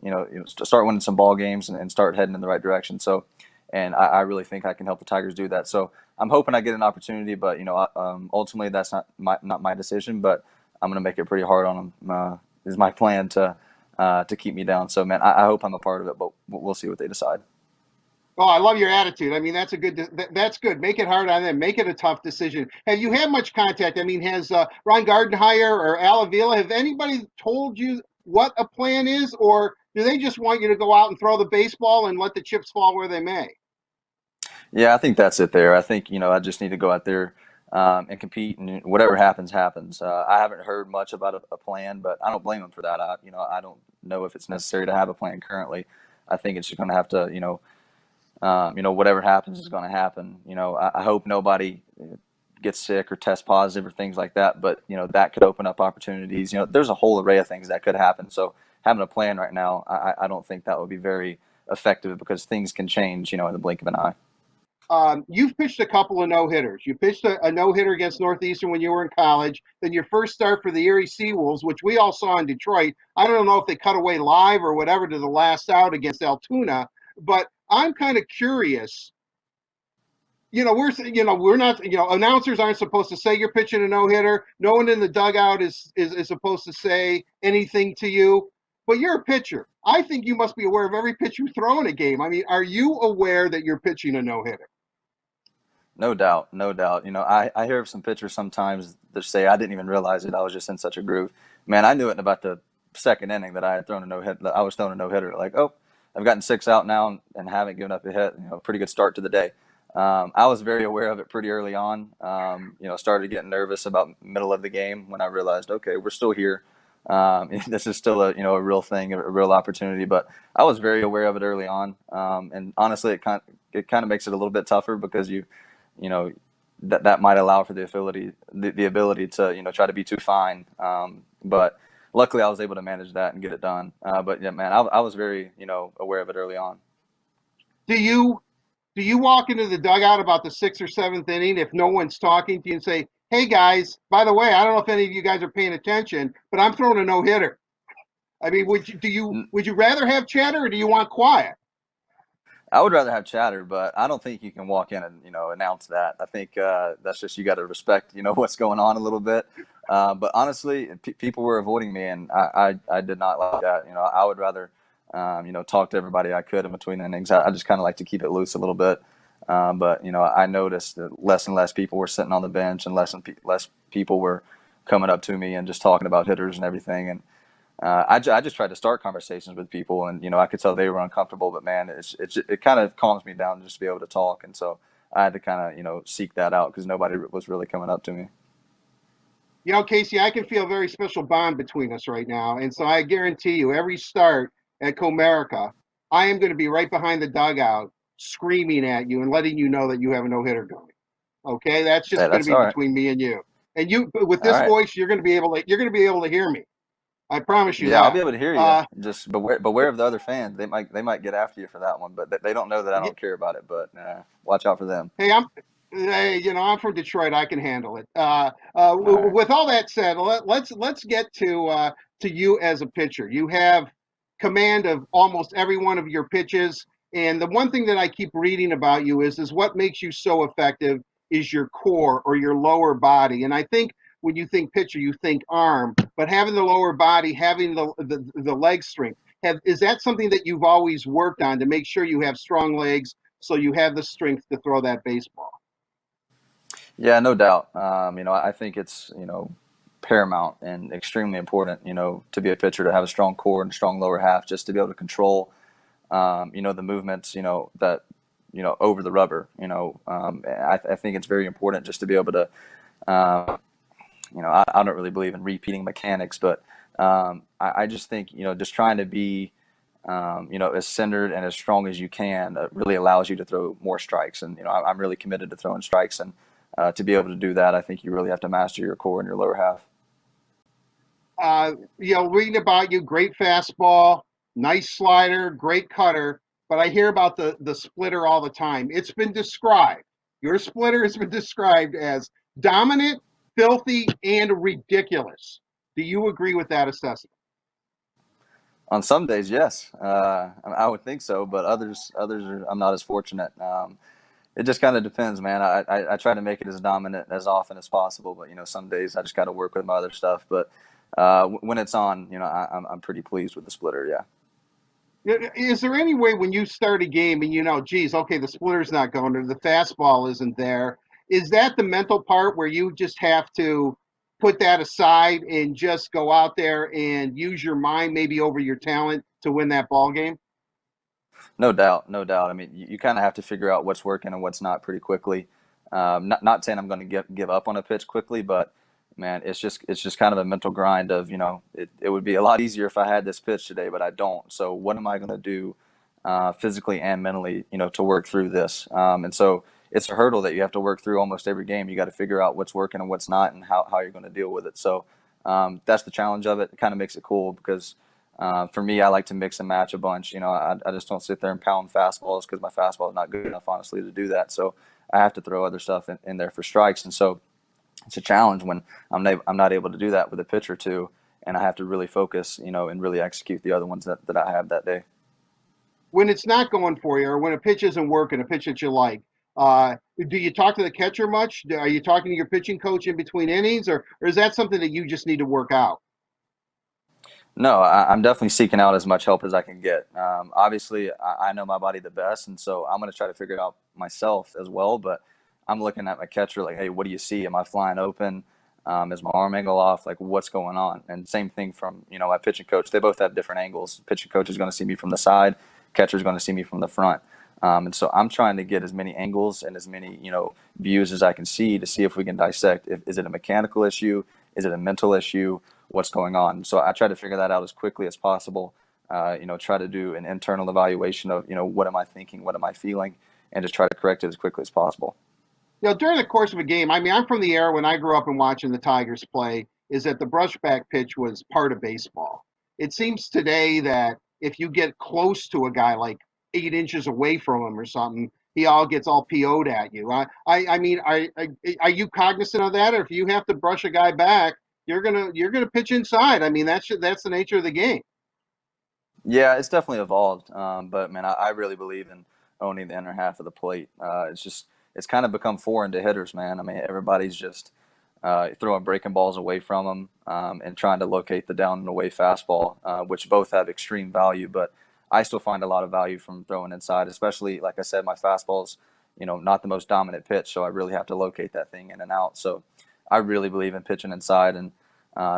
Speaker 9: start winning some ball games and start heading in the right direction. So, and I really think I can help the Tigers do that. So I'm hoping I get an opportunity, but ultimately that's not my decision. But I'm going to make it pretty hard on them. Is my plan to keep me down. So man, I hope I'm a part of it, but we'll see what they decide.
Speaker 2: Oh, I love your attitude. I mean, that's good. Make it hard on them. Make it a tough decision. Have you had much contact? I mean, has Ron Gardenhire or Al Avila, have anybody told you what a plan is, or do they just want you to go out and throw the baseball and let the chips fall where they may?
Speaker 9: Yeah, I think that's it there. I think, I just need to go out there and compete, and whatever happens, happens. I haven't heard much about a plan, but I don't blame them for that. I don't know if it's necessary to have a plan currently. I think it's just going to have to, whatever happens is going to happen. I hope nobody gets sick or test positive or things like that, but, that could open up opportunities. There's a whole array of things that could happen. So having a plan right now, I don't think that would be very effective because things can change, in the blink of an eye.
Speaker 2: You've pitched a couple of no-hitters. You pitched a no-hitter against Northeastern when you were in college. Then your first start for the Erie Seawolves, which we all saw in Detroit. I don't know if they cut away live or whatever to the last out against Altoona, but I'm kind of curious. We're not, announcers aren't supposed to say you're pitching a no-hitter. No one in the dugout is supposed to say anything to you, but you're a pitcher. I think you must be aware of every pitch you throw in a game. I mean, are you aware that you're pitching a no-hitter?
Speaker 9: No doubt, no doubt. I hear of some pitchers sometimes that say, I didn't even realize it. I was just in such a groove. Man, I knew it in about the second inning that I had thrown a no hit. I was throwing a no hitter. Like, oh, I've gotten 6 out now and haven't given up a hit. Pretty good start to the day. I was very aware of it pretty early on. Started getting nervous about middle of the game when I realized, okay, we're still here. This is still a real thing, a real opportunity. But I was very aware of it early on. And honestly, it kind of makes it a little bit tougher because that might allow for the ability to try to be too fine. But luckily I was able to manage that and get it done. But yeah, man, I was very aware of it early on.
Speaker 2: Do you walk into the dugout about the 6th or 7th inning if no one's talking to you and say, "Hey guys, by the way, I don't know if any of you guys are paying attention, but I'm throwing a no hitter." I mean, would you rather have chatter or do you want quiet?
Speaker 9: I would rather have chatter, but I don't think you can walk in and announce that. I think that's just, you got to respect what's going on a little bit. But honestly, people were avoiding me, and I did not like that. I would rather talk to everybody I could in between innings. I just kind of like to keep it loose a little bit. But I noticed that less and less people were sitting on the bench, and less people were coming up to me and just talking about hitters and everything. And I just tried to start conversations with people, and I could tell they were uncomfortable. But man, it kind of calms me down just to be able to talk, and so I had to kind of seek that out because nobody was really coming up to me.
Speaker 2: Casey, I can feel a very special bond between us right now, and so I guarantee you, every start at Comerica, I am going to be right behind the dugout, screaming at you and letting you know that you have a no hitter going. Okay, that's just
Speaker 9: Hey,
Speaker 2: going to
Speaker 9: that's
Speaker 2: be
Speaker 9: all right.
Speaker 2: between me and you. And you, with
Speaker 9: All
Speaker 2: this
Speaker 9: right.
Speaker 2: voice, you're going to be able to hear me. I promise you
Speaker 9: Yeah, I'll
Speaker 2: that.
Speaker 9: be able to hear you. Just beware of the other fans. They might get after you for that one, but they don't know that I don't care about it. But watch out for them.
Speaker 2: Hey, I'm from Detroit. I can handle it.
Speaker 9: All right.
Speaker 2: With all that said, let's get to you as a pitcher. You have command of almost every one of your pitches, and the one thing that I keep reading about you is what makes you so effective is your core or your lower body. And I think when you think pitcher, you think arm, but having the lower body, having the leg strength, is that something that you've always worked on to make sure you have strong legs so you have the strength to throw that baseball?
Speaker 9: Yeah, no doubt. I think it's paramount and extremely important. To be a pitcher, to have a strong core and strong lower half, just to be able to control the movements, that, over the rubber, I think it's very important just to be able to, I don't really believe in repeating mechanics, but I just think, just trying to be, as centered and as strong as you can really allows you to throw more strikes. And, I'm really committed to throwing strikes. And to be able to do that, I think you really have to master your core and your lower half.
Speaker 2: Reading about you, great fastball, nice slider, great cutter, but I hear about the splitter all the time. It's been described. Your splitter has been described as dominant, filthy, and ridiculous. Do you agree with that assessment?
Speaker 9: On some days, yes, I would think so, but others are, I'm not as fortunate. It just kind of depends, man. I try to make it as dominant as often as possible, but some days I just got to work with my other stuff. But when it's on, I'm pretty pleased with the splitter. Yeah.
Speaker 2: Is there any way when you start a game and geez, okay, the splitter's not going or the fastball isn't there? Is that the mental part where you just have to put that aside and just go out there and use your mind maybe over your talent to win that ball game?
Speaker 9: No doubt, no doubt. I mean, you kind of have to figure out what's working and what's not pretty quickly. Not saying I'm going to give up on a pitch quickly, but man, it's just kind of a mental grind of it would be a lot easier if I had this pitch today, but I don't. So what am I going to do physically and mentally, to work through this? And so it's a hurdle that you have to work through almost every game. You got to figure out what's working and what's not, and how you're going to deal with it. So that's the challenge of it. It kind of makes it cool because. For me, I like to mix and match a bunch. I just don't sit there and pound fastballs because my fastball is not good enough, honestly, to do that. So I have to throw other stuff in there for strikes. And so it's a challenge when I'm not able to do that with a pitch or two, and I have to really focus, and really execute the other ones that I have that day.
Speaker 2: When it's not going for you or when a pitch isn't working, a pitch that you like, do you talk to the catcher much? Are you talking to your pitching coach in between innings, or is that something that you just need to work out?
Speaker 9: No, I'm definitely seeking out as much help as I can get. Obviously, I know my body the best, and so I'm going to try to figure it out myself as well. But I'm looking at my catcher like, hey, what do you see? Am I flying open? Is my arm angle off? Like, what's going on? And same thing from my pitching coach. They both have different angles. Pitching coach is going to see me from the side. Catcher is going to see me from the front. And so I'm trying to get as many angles and as many views as I can see to see if we can dissect. Is it a mechanical issue? Is it a mental issue? What's going on? So I try to figure that out as quickly as possible. Try to do an internal evaluation of what am I thinking, what am I feeling, and just try to correct it as quickly as possible.
Speaker 2: During the course of a game, I mean, I'm from the era when I grew up and watching the Tigers play, is that the brushback pitch was part of baseball. It seems today that if you get close to a guy like 8 inches away from him or something, he all gets all PO'd at you. I mean, are you cognizant of that? Or if you have to brush a guy back, you're gonna pitch inside. I mean, that's the nature of the game.
Speaker 9: Yeah, it's definitely evolved. But man, I really believe in owning the inner half of the plate. It's kind of become foreign to hitters, man. I mean, everybody's just throwing breaking balls away from them and trying to locate the down and away fastball, which both have extreme value. But I still find a lot of value from throwing inside, especially like I said, my fastball's not the most dominant pitch, so I really have to locate that thing in and out. So I really believe in pitching inside and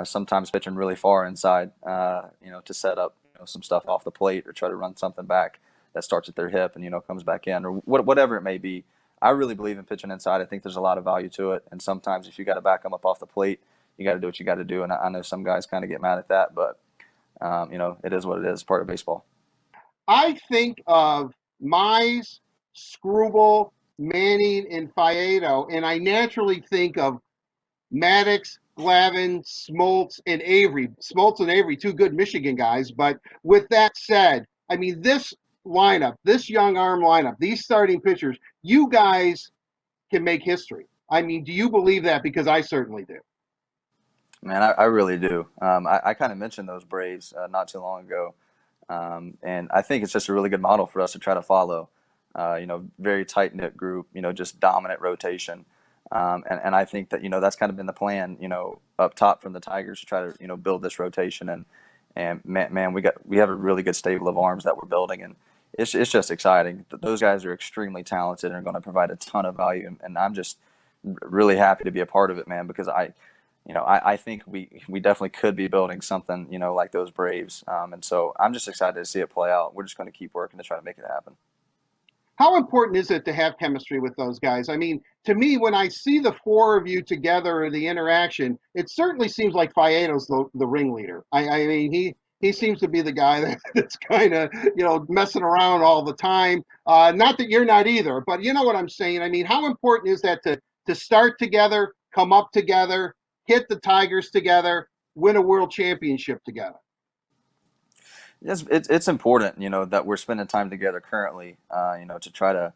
Speaker 9: sometimes pitching really far inside, to set up some stuff off the plate or try to run something back that starts at their hip and comes back in or whatever it may be. I really believe in pitching inside. I think there's a lot of value to it, and sometimes if you got to back them up off the plate, you got to do what you got to do. And I know some guys kind of get mad at that, but it is what it is. Part of baseball.
Speaker 2: I think of Mize, Struble, Manning, and Faedo, and I naturally think of Maddox, Glavin, Smoltz, and Avery. Smoltz and Avery, two good Michigan guys. But with that said, I mean, this lineup, this young arm lineup, these starting pitchers, you guys can make history. I mean, do you believe that? Because I certainly do.
Speaker 9: Man, I really do. I kind of mentioned those Braves not too long ago. And I think it's just a really good model for us to try to follow. Very tight knit group, just dominant rotation. And I think that, that's kind of been the plan, up top from the Tigers to try to, build this rotation. And man, we have a really good stable of arms that we're building. And it's just exciting. Those guys are extremely talented and are going to provide a ton of value. And I'm just really happy to be a part of it, man, because I think we definitely could be building something, like those Braves. And so I'm just excited to see it play out. We're just going to keep working to try to make it happen.
Speaker 2: How important is it to have chemistry with those guys? I mean, to me, when I see the four of you together or the interaction, it certainly seems like Faedo's the ringleader. I mean, he seems to be the guy that's kind of, messing around all the time. Not that you're not either, but you know what I'm saying? I mean, how important is that to start together, come up together, hit the Tigers together, win a world championship together?
Speaker 9: Yes, it's important, that we're spending time together currently, to try to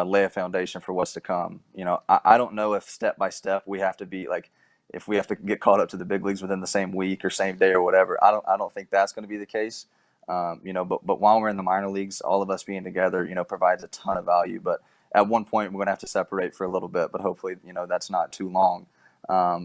Speaker 9: lay a foundation for what's to come. I don't know if step by step we have to be like, if we have to get caught up to the big leagues within the same week or same day or whatever. I don't think that's going to be the case. But while we're in the minor leagues, all of us being together, provides a ton of value. But at one point, we're going to have to separate for a little bit, but hopefully, that's not too long.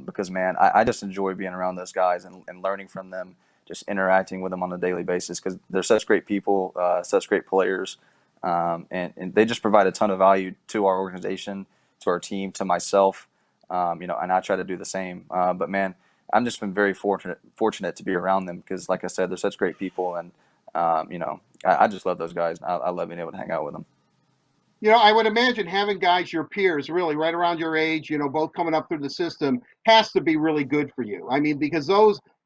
Speaker 9: Because, man, I just enjoy being around those guys and learning from them, just interacting with them on a daily basis because they're such great people, such great players. And they just provide a ton of value to our organization, to our team, to myself, and I try to do the same. But, man, I've just been very fortunate to be around them because, like I said, they're such great people. And, I just love those guys. I love being able to hang out with them.
Speaker 2: I would imagine having guys your peers, really right around your age, both coming up through the system, has to be really good for you. I mean, because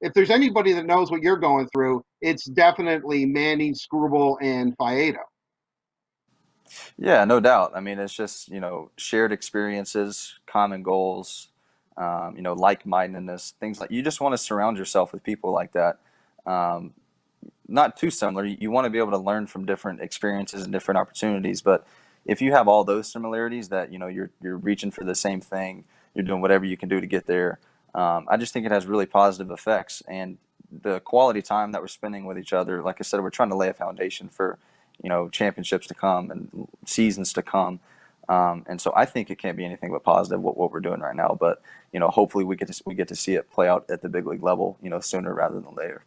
Speaker 2: if there's anybody that knows what you're going through, it's definitely Manning, Scrubble, and Faedo.
Speaker 9: Yeah, no doubt. I mean, it's just, shared experiences, common goals, like-mindedness, things like you just want to surround yourself with people like that. Not too similar. You want to be able to learn from different experiences and different opportunities. But if you have all those similarities that, you're reaching for the same thing, you're doing whatever you can do to get there. I just think it has really positive effects. And the quality time that we're spending with each other, like I said, we're trying to lay a foundation for, championships to come and seasons to come. And so I think it can't be anything but positive what we're doing right now. But, hopefully we get to see it play out at the big league level, sooner rather than later.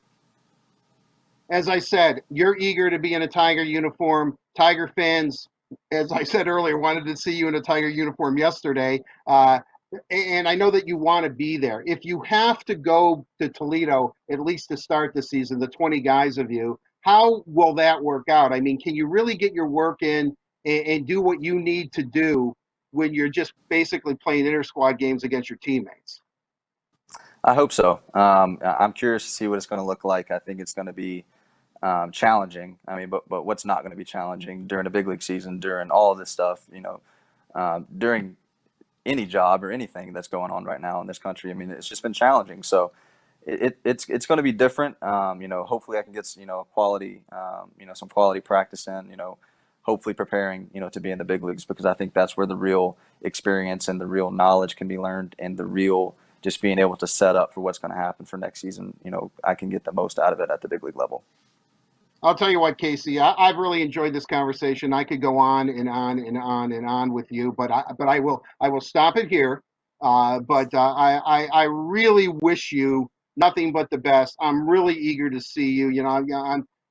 Speaker 2: As I said, you're eager to be in a Tiger uniform. Tiger fans, as I said earlier, wanted to see you in a Tiger uniform yesterday. And I know that you want to be there. If you have to go to Toledo, at least to start the season, the 20 guys of you, how will that work out? I mean, can you really get your work in and do what you need to do when you're just basically playing inter-squad games against your teammates?
Speaker 9: I hope so. I'm curious to see what it's going to look like. I think it's going to be challenging. I mean, but what's not going to be challenging during a big league season, during all of this stuff, during any job or anything that's going on right now in this country. I mean, it's just been challenging. So it's going to be different. Hopefully I can get, quality, some quality practice in, hopefully preparing, to be in the big leagues, because I think that's where the real experience and the real knowledge can be learned, and the real just being able to set up for what's going to happen for next season. I can get the most out of it at the big league level.
Speaker 2: I'll tell you what, Casey, I've really enjoyed this conversation. I could go on and on and on and on with you, but I will stop it here. I really wish you nothing but the best. I'm really eager to see you.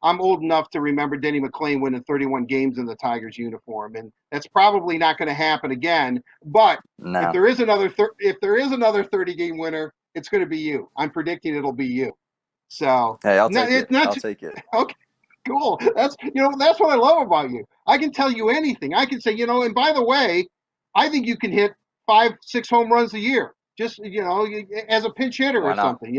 Speaker 2: I'm old enough to remember Denny McClain winning 31 games in the Tigers uniform, and that's probably not going to happen again. But
Speaker 9: No.
Speaker 2: if there is another 30-game winner, it's going to be you. I'm predicting it'll be you. So
Speaker 9: Hey, I'll take it. I'll take it.
Speaker 2: Okay. Cool. That's what I love about you. I can tell you anything. I can say, and by the way, I think you can hit 5-6 home runs a year, just as a pinch hitter or something.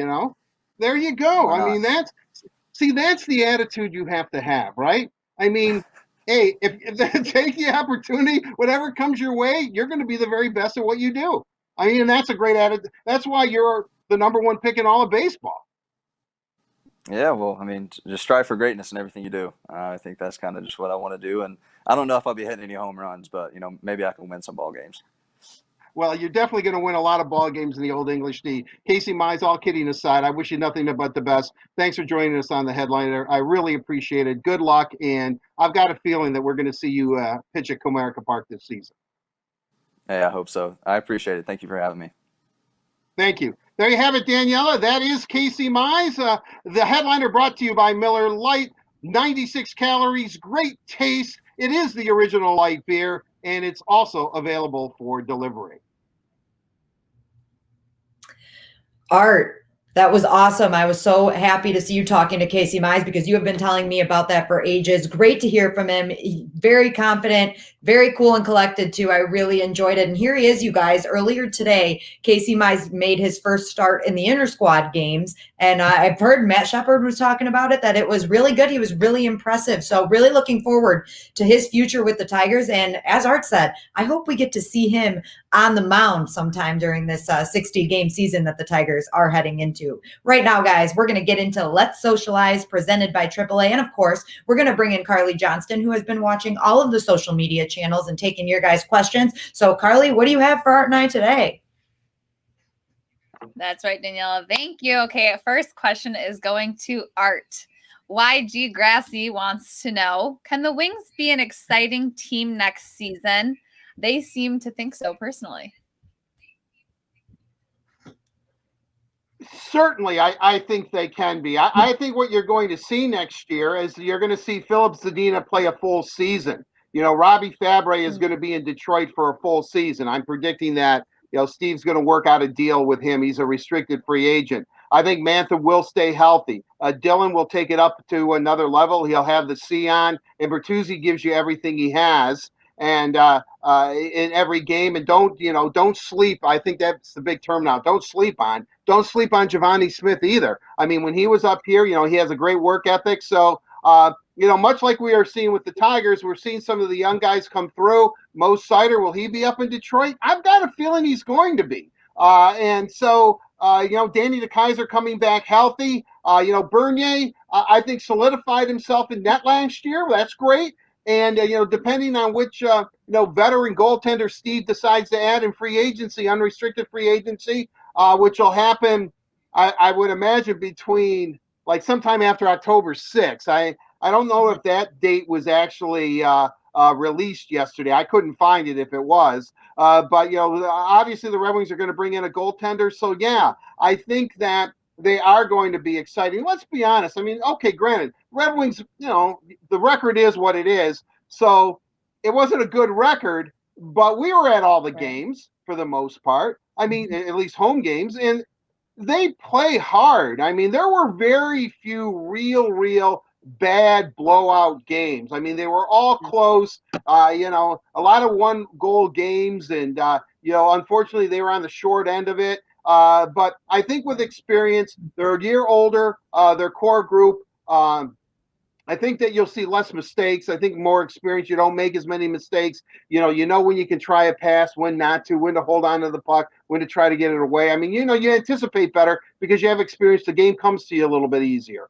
Speaker 2: There you go. I mean, that's the attitude you have to have, right? I mean, hey, if take the opportunity, whatever comes your way, you're going to be the very best at what you do. I mean, and that's a great attitude. That's why you're the number one pick in all of baseball.
Speaker 9: Yeah, well, I mean, just strive for greatness in everything you do. I think that's kind of just what I want to do. And I don't know if I'll be hitting any home runs, but, maybe I can win some ball games.
Speaker 2: Well, you're definitely going to win a lot of ball games in the Old English D. Casey Mize, all kidding aside, I wish you nothing but the best. Thanks for joining us on the Headliner. I really appreciate it. Good luck, and I've got a feeling that we're going to see you pitch at Comerica Park this season.
Speaker 9: Hey, I hope so. I appreciate it. Thank you for having me.
Speaker 2: Thank you. There you have it, Daniela. That is Casey Mize. The Headliner brought to you by Miller Lite. 96 calories, great taste. It is the original light beer, and it's also available for delivery.
Speaker 1: Art, that was awesome. I was so happy to see you talking to Casey Mize because you have been telling me about that for ages. Great to hear from him. Very confident, very cool and collected too. I really enjoyed it. And here he is, you guys. Earlier today, Casey Mize made his first start in the inter-squad games. And I've heard Matt Shepard was talking about it, that it was really good. He was really impressive. So really looking forward to his future with the Tigers. And as Art said, I hope we get to see him on the mound sometime during this 60-game season that the Tigers are heading into. Right now, guys, we're going to get into Let's Socialize, presented by AAA. And of course, we're going to bring in Carly Johnston, who has been watching all of the social media channels and taking your guys' questions. So Carly, what do you have for Art and I today?
Speaker 6: That's right, Daniela. Thank you. Okay, first question is going to Art. YG Grassy wants to know, can the Wings be an exciting team next season? They seem to think so personally.
Speaker 2: Certainly, I think they can be. I think what you're going to see next year is you're going to see Philip Zadina play a full season. Robbie Fabre is going to be in Detroit for a full season. I'm predicting that, Steve's going to work out a deal with him. He's a restricted free agent. I think Mantha will stay healthy. Dylan will take it up to another level. He'll have the C on, and Bertuzzi gives you everything he has. And in every game, and don't sleep. I think that's the big term now. Don't sleep on Giovanni Smith either. I mean, when he was up here, he has a great work ethic. So, much like we are seeing with the Tigers, we're seeing some of the young guys come through. Mo Sider, will he be up in Detroit? I've got a feeling he's going to be. And so, Danny DeKaiser coming back healthy. Bernier, I think solidified himself in net last year. That's great. And, depending on which, veteran goaltender Steve decides to add in free agency, unrestricted free agency, which will happen, I would imagine, between like sometime after October 6th. I don't know if that date was actually released yesterday. I couldn't find it if it was. But, obviously the Red Wings are going to bring in a goaltender. So, yeah, I think that they are going to be exciting. Let's be honest. I mean, okay, granted, Red Wings, the record is what it is. So it wasn't a good record, but we were at all the games for the most part. I mean, at least home games, and they play hard. I mean, there were very few real bad blowout games. I mean, they were all close, a lot of one goal games, and, unfortunately they were on the short end of it. But I think with experience, they're a year older, their core group. I think that you'll see less mistakes. I think more experience. You don't make as many mistakes. You know when you can try a pass, when not to, when to hold on to the puck, when to try to get it away. I mean, you anticipate better because you have experience. The game comes to you a little bit easier.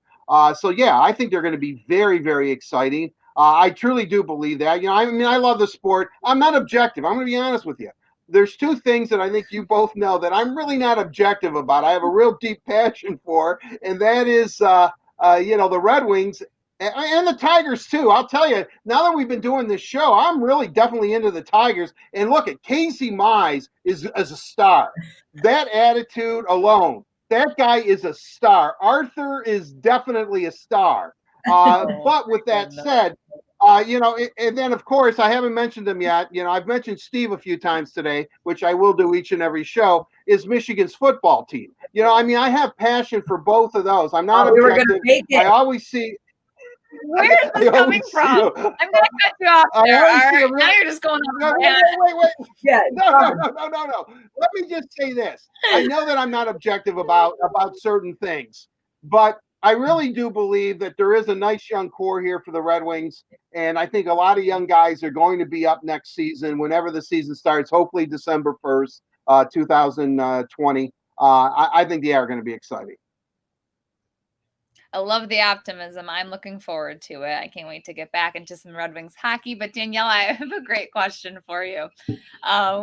Speaker 2: So, yeah, I think they're going to be very, very exciting. I truly do believe that. I love the sport. I'm not objective. I'm going to be honest with you. There's two things that I think you both know that I'm really not objective about. I have a real deep passion for, and that is, the Red Wings and the Tigers too. I'll tell you, now that we've been doing this show, I'm really definitely into the Tigers. And look at Casey Mize is a star. That attitude alone, that guy is a star. Arthur is definitely a star. But with that said, and then of course I haven't mentioned them yet. I've mentioned Steve a few times today, which I will do each and every show. Is Michigan's football team? I have passion for both of those. I'm not objective. I always see.
Speaker 6: Where is this coming from? I'm going to cut you off there. All right. Now you're just going on.
Speaker 2: Wait. Yeah, no. Let me just say this. I know that I'm not objective about certain things, but I really do believe that there is a nice young core here for the Red Wings. And I think a lot of young guys are going to be up next season, whenever the season starts, hopefully December 1st, 2020. I think they are going to be exciting.
Speaker 6: I love the optimism. I'm looking forward to it. I can't wait to get back into some Red Wings hockey. But Danielle, I have a great question for you.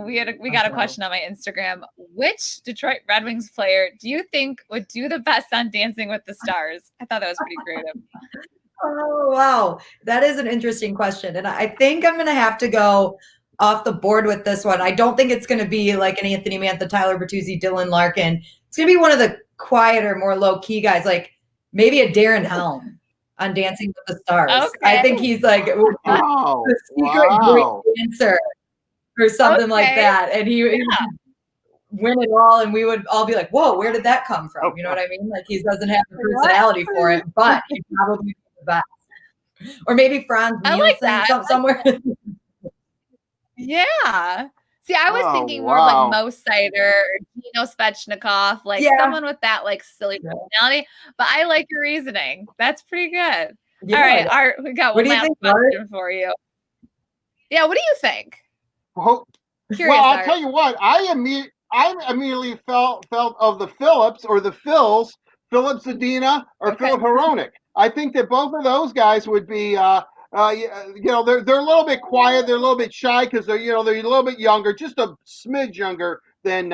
Speaker 6: We got a question on my Instagram. Which Detroit Red Wings player do you think would do the best on Dancing with the Stars? I thought that was pretty creative.
Speaker 1: Oh, wow. That is an interesting question. And I think I'm going to have to go off the board with this one. I don't think it's going to be like an Anthony Mantha, Tyler Bertuzzi, Dylan Larkin. It's going to be one of the quieter, more low-key guys, like maybe a Darren Helm on Dancing with the Stars. Okay. I think he's like the secret great dancer or something like that. And he would win it all, and we would all be like, whoa, where did that come from? You know what I mean? Like, he doesn't have the personality for it, but he'd probably be the best. Or maybe Franz Nielsen somewhere.
Speaker 6: Yeah. See, I was thinking more like Mo Sider or Dino Svechnikov, like someone with that like silly personality. But I like your reasoning. That's pretty good. Yeah. All right, Art, we got one last question for you. Yeah, what do you think?
Speaker 2: Well, I'll tell you what. I immediately felt of the Phillips or the Phils, Philip Zadina or Philip Hronek. I think that both of those guys would be. They're a little bit quiet. They're a little bit shy because they're a little bit younger, just a smidge younger than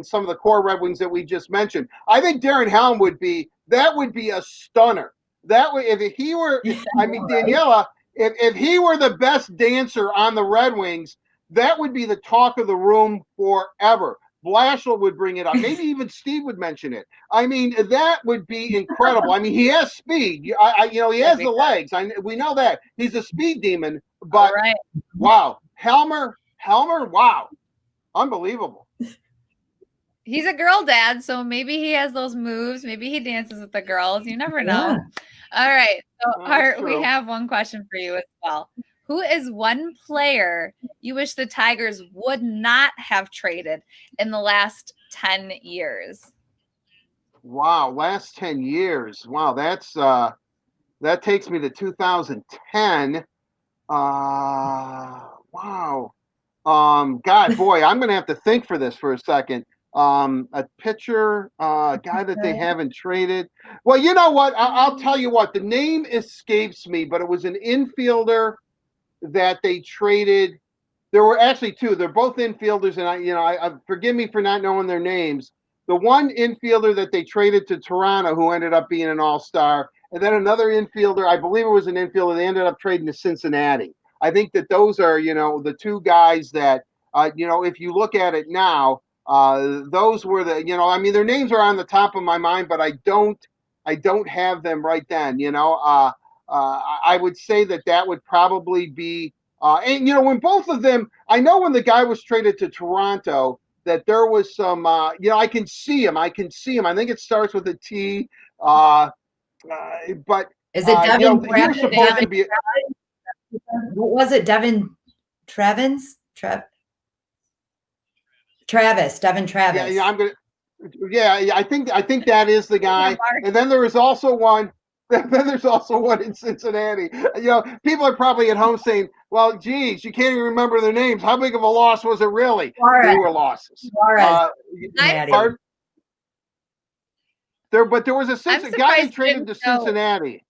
Speaker 2: some of the core Red Wings that we just mentioned. I think Darren Helm would be a stunner. That way, if he were, I mean, Daniela, if he were the best dancer on the Red Wings, that would be the talk of the room forever. Blashill would bring it up. Maybe even Steve would mention it. I mean, that would be incredible. I mean, he has speed. He has the legs. We know that. He's a speed demon. But
Speaker 6: right.
Speaker 2: wow, Helmer, wow, unbelievable.
Speaker 6: He's a girl dad, so maybe he has those moves. Maybe he dances with the girls. You never know.
Speaker 1: Yeah.
Speaker 6: All right. So,
Speaker 2: That's
Speaker 6: Art, we
Speaker 2: true.
Speaker 6: have one question for you as well. Who is one player you wish the Tigers would not have traded in the last 10 years?
Speaker 2: Wow, last 10 years. Wow, that takes me to 2010. Wow. God, boy, I'm gonna have to think for this for a second. A pitcher, guy that they haven't traded. Well, you know what? I'll tell you what. The name escapes me, but it was an infielder that they traded. There were actually two. They're both infielders, and I forgive me for not knowing their names. The one infielder that they traded to Toronto, who ended up being an all-star, and then another infielder, I believe it was an infielder, they ended up trading to Cincinnati. I think that those are, the two guys that, if you look at it now, those were the, I mean, their names are on the top of my mind, but I don't have them right then. I would say that would probably be. And when both of them, I know when the guy was traded to Toronto, that there was some, I can see him. I think it starts with a T. But
Speaker 1: Is it Devin?
Speaker 2: he was supposed to be.
Speaker 1: What was it? Devin Travis? Travis. Devin Travis.
Speaker 2: Yeah, I'm gonna. Yeah, I think that is the guy. And then there is also one. Then there's also one in Cincinnati. People are probably at home saying, "Well, geez, you can't even remember their names. How big of a loss was it really?"
Speaker 1: Suarez.
Speaker 2: They were losses. But there was a guy they traded to Cincinnati.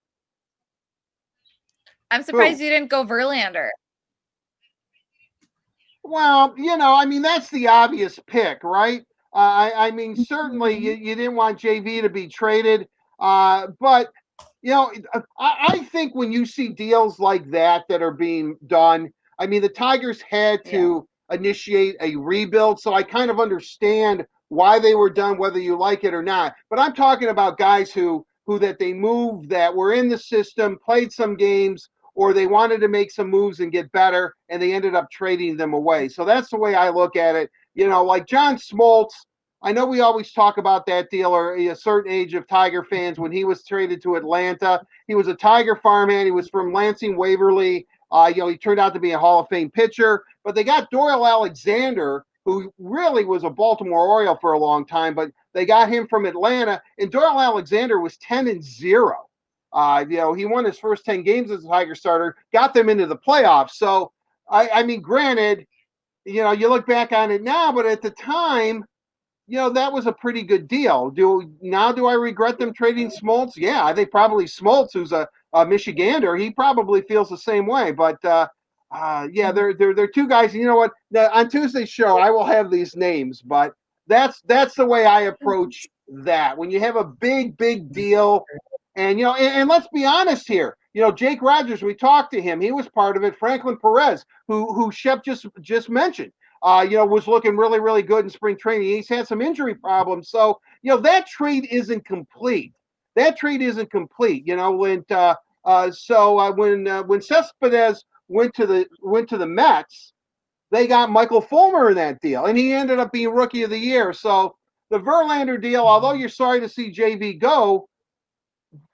Speaker 6: I'm surprised you didn't go Verlander.
Speaker 2: Well, I mean, that's the obvious pick, right? I mean, certainly you didn't want JV to be traded, but I think when you see deals like that are being done, I mean, the Tigers had to initiate a rebuild, so I kind of understand why they were done, whether you like it or not. But I'm talking about guys who that they moved, that were in the system, played some games, or they wanted to make some moves and get better, and they ended up trading them away. So that's the way I look at it. Like John Smoltz, I know we always talk about that deal, or a certain age of Tiger fans, when he was traded to Atlanta. He was a Tiger farmhand. He was from Lansing Waverly. He turned out to be a Hall of Fame pitcher. But they got Doyle Alexander, who really was a Baltimore Oriole for a long time, but they got him from Atlanta. And Doyle Alexander was 10-0. He won his first 10 games as a Tiger starter, got them into the playoffs. So, I mean, granted, you look back on it now, but at the time, that was a pretty good deal. Do I regret them trading Smoltz? Yeah, I think probably Smoltz, who's a Michigander, he probably feels the same way. But they're two guys. And you know what? On Tuesday's show, I will have these names, but that's the way I approach that. When you have a big deal, and and let's be honest here. Jake Rogers, we talked to him. He was part of it. Franklin Perez, who Shep just mentioned. Was looking really, really good in spring training. He's had some injury problems. So, that trade isn't complete. When Cespedes went to the Mets, they got Michael Fulmer in that deal, and he ended up being Rookie of the Year. So the Verlander deal, although you're sorry to see JV go,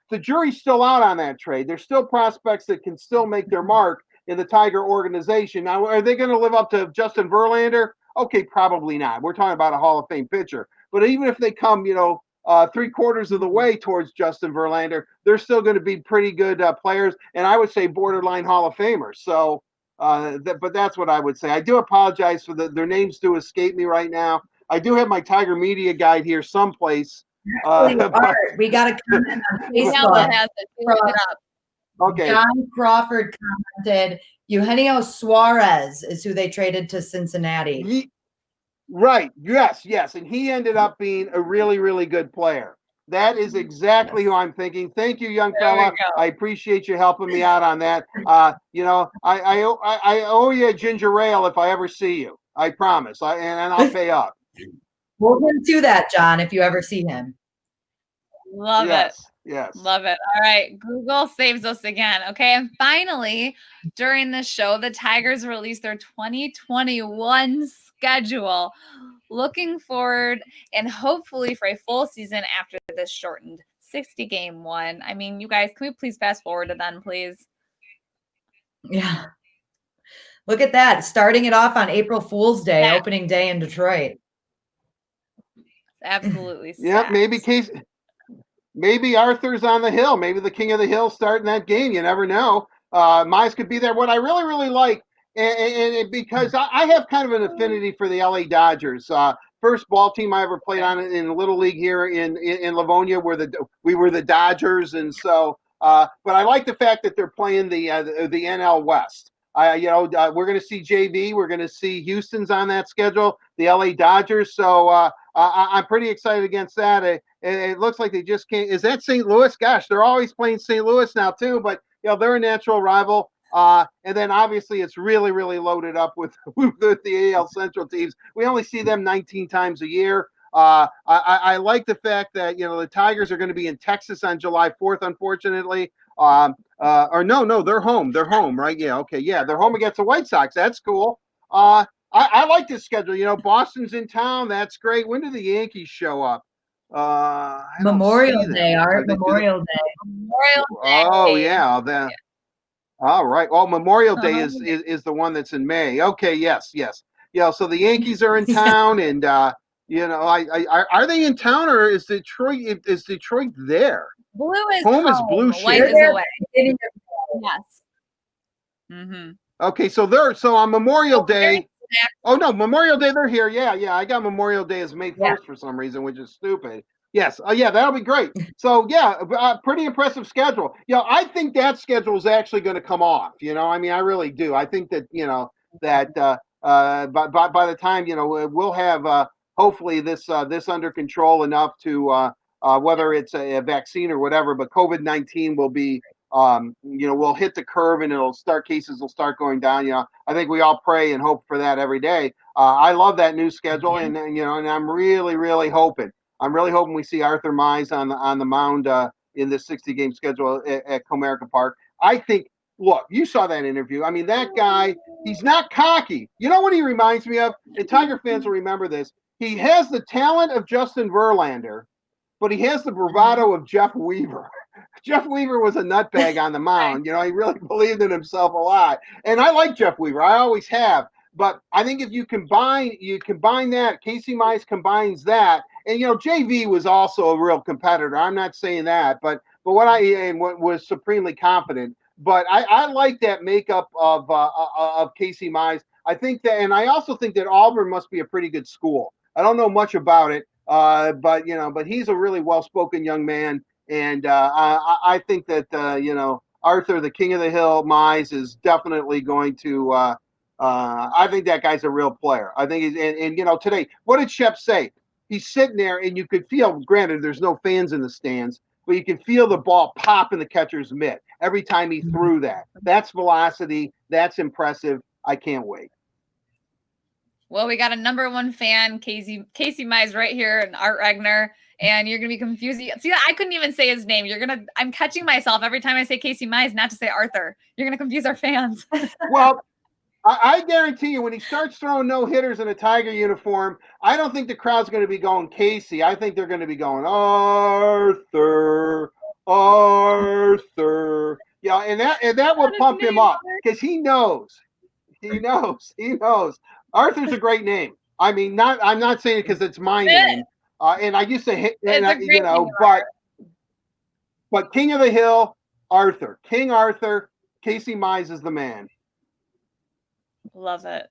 Speaker 2: the jury's still out on that trade. There's still prospects that can still make their mark in the Tiger organization. Now, are they going to live up to Justin Verlander? Okay, probably not. We're talking about a Hall of Fame pitcher. But even if they come, 3/4 of the way towards Justin Verlander, they're still going to be pretty good players, and I would say borderline Hall of Famers. So, but that's what I would say. I do apologize for their names do escape me right now. I do have my Tiger Media Guide here someplace.
Speaker 1: We got a comment on Facebook.
Speaker 2: Okay.
Speaker 1: John Crawford commented, Eugenio Suarez is who they traded to Cincinnati.
Speaker 2: Right. Yes. And he ended up being a really, really good player. That is exactly who I'm thinking. Thank you, young
Speaker 4: There we
Speaker 2: fella.
Speaker 4: go.
Speaker 2: I appreciate you helping me out on that. I owe you a ginger ale if I ever see you. I promise. And I'll pay up.
Speaker 1: Hold him to that, John, if you ever see him.
Speaker 6: Love it.
Speaker 2: Yes.
Speaker 6: Love it. All right. Google saves us again. Okay. And finally, during the show, the Tigers released their 2021 schedule. Looking forward and hopefully for a full season after this shortened 60 game one. I mean, you guys, can we please fast forward to then, please?
Speaker 1: Yeah. Look at that. Starting it off on April Fool's Day,
Speaker 6: Yeah.
Speaker 1: opening day in Detroit.
Speaker 6: Absolutely.
Speaker 2: Yeah, maybe Arthur's on the hill. Maybe the King of the Hill starting that game. You never know. Mize could be there. What I really, really like, and because I have kind of an affinity for the LA Dodgers. First ball team I ever played on in Little League here in Livonia, we were the Dodgers, and so. But I like the fact that they're playing the NL West. We're going to see JV. We're going to see Houston's on that schedule. The LA Dodgers. So I'm pretty excited against that. It looks like they just can't. Is that St. Louis? Gosh, they're always playing St. Louis now too. But they're a natural rival. And then obviously it's really, really loaded up with the AL Central teams. We only see them 19 times a year. I like the fact that the Tigers are going to be in Texas on July 4th. Unfortunately, or no, they're home. They're home, right? Yeah, okay, yeah, they're home against the White Sox. That's cool. I like this schedule. Boston's in town. That's great. When do the Yankees show up?
Speaker 1: Memorial Day, Art. Memorial Day.
Speaker 6: Memorial Day.
Speaker 2: Oh yeah, then. All right. Well, Memorial Day is the one that's in May. Okay. Yes. So the Yankees are in town, and are they in town, or is Detroit there?
Speaker 6: Blue is
Speaker 2: home. Is
Speaker 6: home.
Speaker 2: blue
Speaker 6: White
Speaker 2: shit.
Speaker 6: is away. Yes.
Speaker 2: Mm-hmm. Okay. So on Memorial Day. Oh no, Memorial Day they're here. Yeah. I got Memorial Day as May 1st for some reason, which is stupid. Yes. Yeah, that'll be great. So yeah, pretty impressive schedule. I think that schedule is actually going to come off. I mean, I really do. I think that that by the time we'll have hopefully this under control enough to whether it's a vaccine or whatever, but COVID-19 will be we'll hit the curve and cases will start going down. I think we all pray and hope for that every day. I love that new schedule, and I'm really, really hoping. I'm really hoping we see Arthur Mize on the mound in this 60 game schedule at Comerica Park. I think. Look, you saw that interview. I mean, that guy. He's not cocky. You know what he reminds me of? And Tiger fans will remember this. He has the talent of Justin Verlander, but he has the bravado of Jeff Weaver. Jeff Weaver was a nutbag on the mound. He really believed in himself a lot. And I like Jeff Weaver. I always have. But I think if you combine that, Casey Mize combines that, and JV was also a real competitor. I'm not saying that, but what was supremely confident. But I like that makeup of Casey Mize. I think that, and I also think that Auburn must be a pretty good school. I don't know much about it, but he's a really well-spoken young man. And I think that Arthur, the King of the Hill, Mize is definitely going to. I think that guy's a real player. I think he's and today, what did Shep say? He's sitting there, and you could feel. Granted, there's no fans in the stands, but you can feel the ball pop in the catcher's mitt every time he threw that. That's velocity. That's impressive. I can't wait.
Speaker 6: Well, we got a number one fan, Casey Mize, right here, and Art Regner. And you're gonna be confused. See, I couldn't even say his name. I'm catching myself every time I say Casey Mize, not to say Arthur. You're gonna confuse our fans.
Speaker 2: Well, I guarantee you, when he starts throwing no hitters in a Tiger uniform, I don't think the crowd's going to be going Casey. I think they're going to be going Arthur. Yeah, and that will pump him up because he knows. Arthur's a great name. I mean, I'm not saying it because it's my name. And I used to hit, but King of the Hill, Arthur, King Arthur, Casey Mize is the man.
Speaker 6: Love it.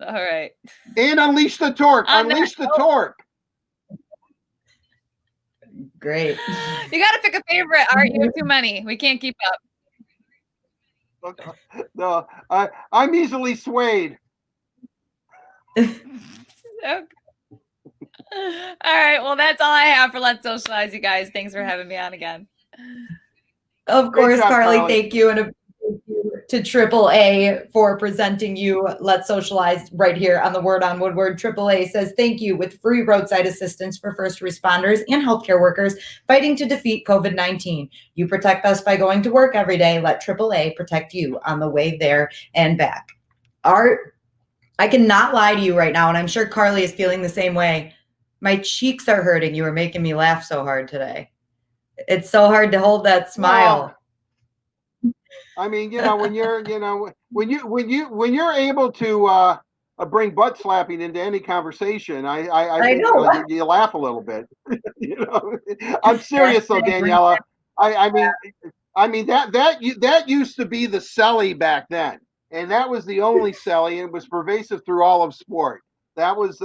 Speaker 6: All right.
Speaker 2: And unleash the torque. Unleash the torque.
Speaker 1: Great.
Speaker 6: You got to pick a favorite, Art. You have too many. We can't keep
Speaker 2: up. No, I'm easily swayed.
Speaker 6: Okay. All right. Well, that's all I have for Let's Socialize, you guys. Thanks for having me on again.
Speaker 1: Of
Speaker 2: Great
Speaker 1: course,
Speaker 2: job,
Speaker 1: Carly,
Speaker 2: Carly.
Speaker 1: thank you. And a thank you to AAA for presenting you Let's Socialize right here on the Word on Woodward. AAA says thank you with free roadside assistance for first responders and healthcare workers fighting to defeat COVID-19. You protect us by going to work every day. Let AAA protect you on the way there and back. Art, I cannot lie to you right now, and I'm sure Carly is feeling the same way. My cheeks are hurting. You are making me laugh so hard today. It's so hard to hold that smile.
Speaker 2: I mean, when you're, when you're able to bring butt slapping into any conversation, I think
Speaker 1: know.
Speaker 2: you laugh a little bit. I'm serious though, Daniela. I mean that used to be the celly back then, and that was the only celly, and it was pervasive through all of sport. That was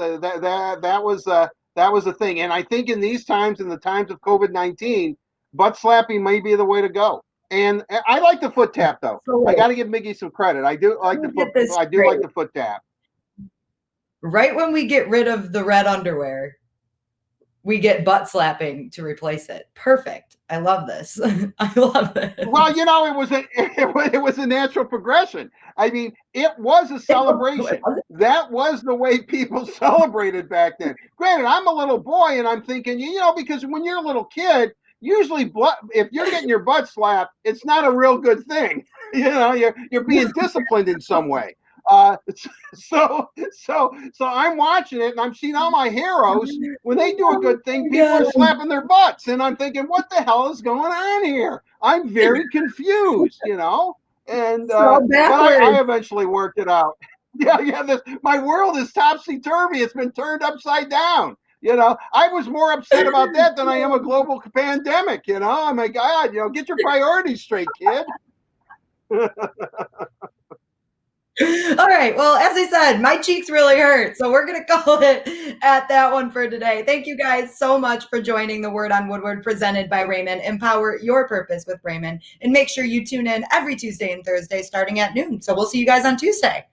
Speaker 2: that was the thing, and I think in these times, in the times of COVID-19, butt slapping may be the way to go. And I like the foot tap though. I got to give Miggy some credit. I do like the foot. I do like the foot tap.
Speaker 1: Right when we get rid of the red underwear, we get butt slapping to replace it. Perfect. I love this. I love this.
Speaker 2: Well, it was a natural progression. I mean, it was a celebration. That was the way people celebrated back then. Granted, I'm a little boy, and I'm thinking, because when you're a little kid, usually if you're getting your butt slapped, it's not a real good thing. You're being disciplined in some way. So I'm watching it, and I'm seeing all my heroes. When they do a good thing, people are slapping their butts, and I'm thinking, what the hell is going on here? I'm very confused, And but I eventually worked it out. My world is topsy turvy. It's been turned upside down. I was more upset about that than I am a global pandemic. Oh my God, get your priorities straight, kid.
Speaker 1: All right. Well, as I said, my cheeks really hurt. So we're going to call it at that one for today. Thank you guys so much for joining the Word on Woodward presented by Raymond. Empower your purpose with Raymond. And make sure you tune in every Tuesday and Thursday starting at noon. So we'll see you guys on Tuesday.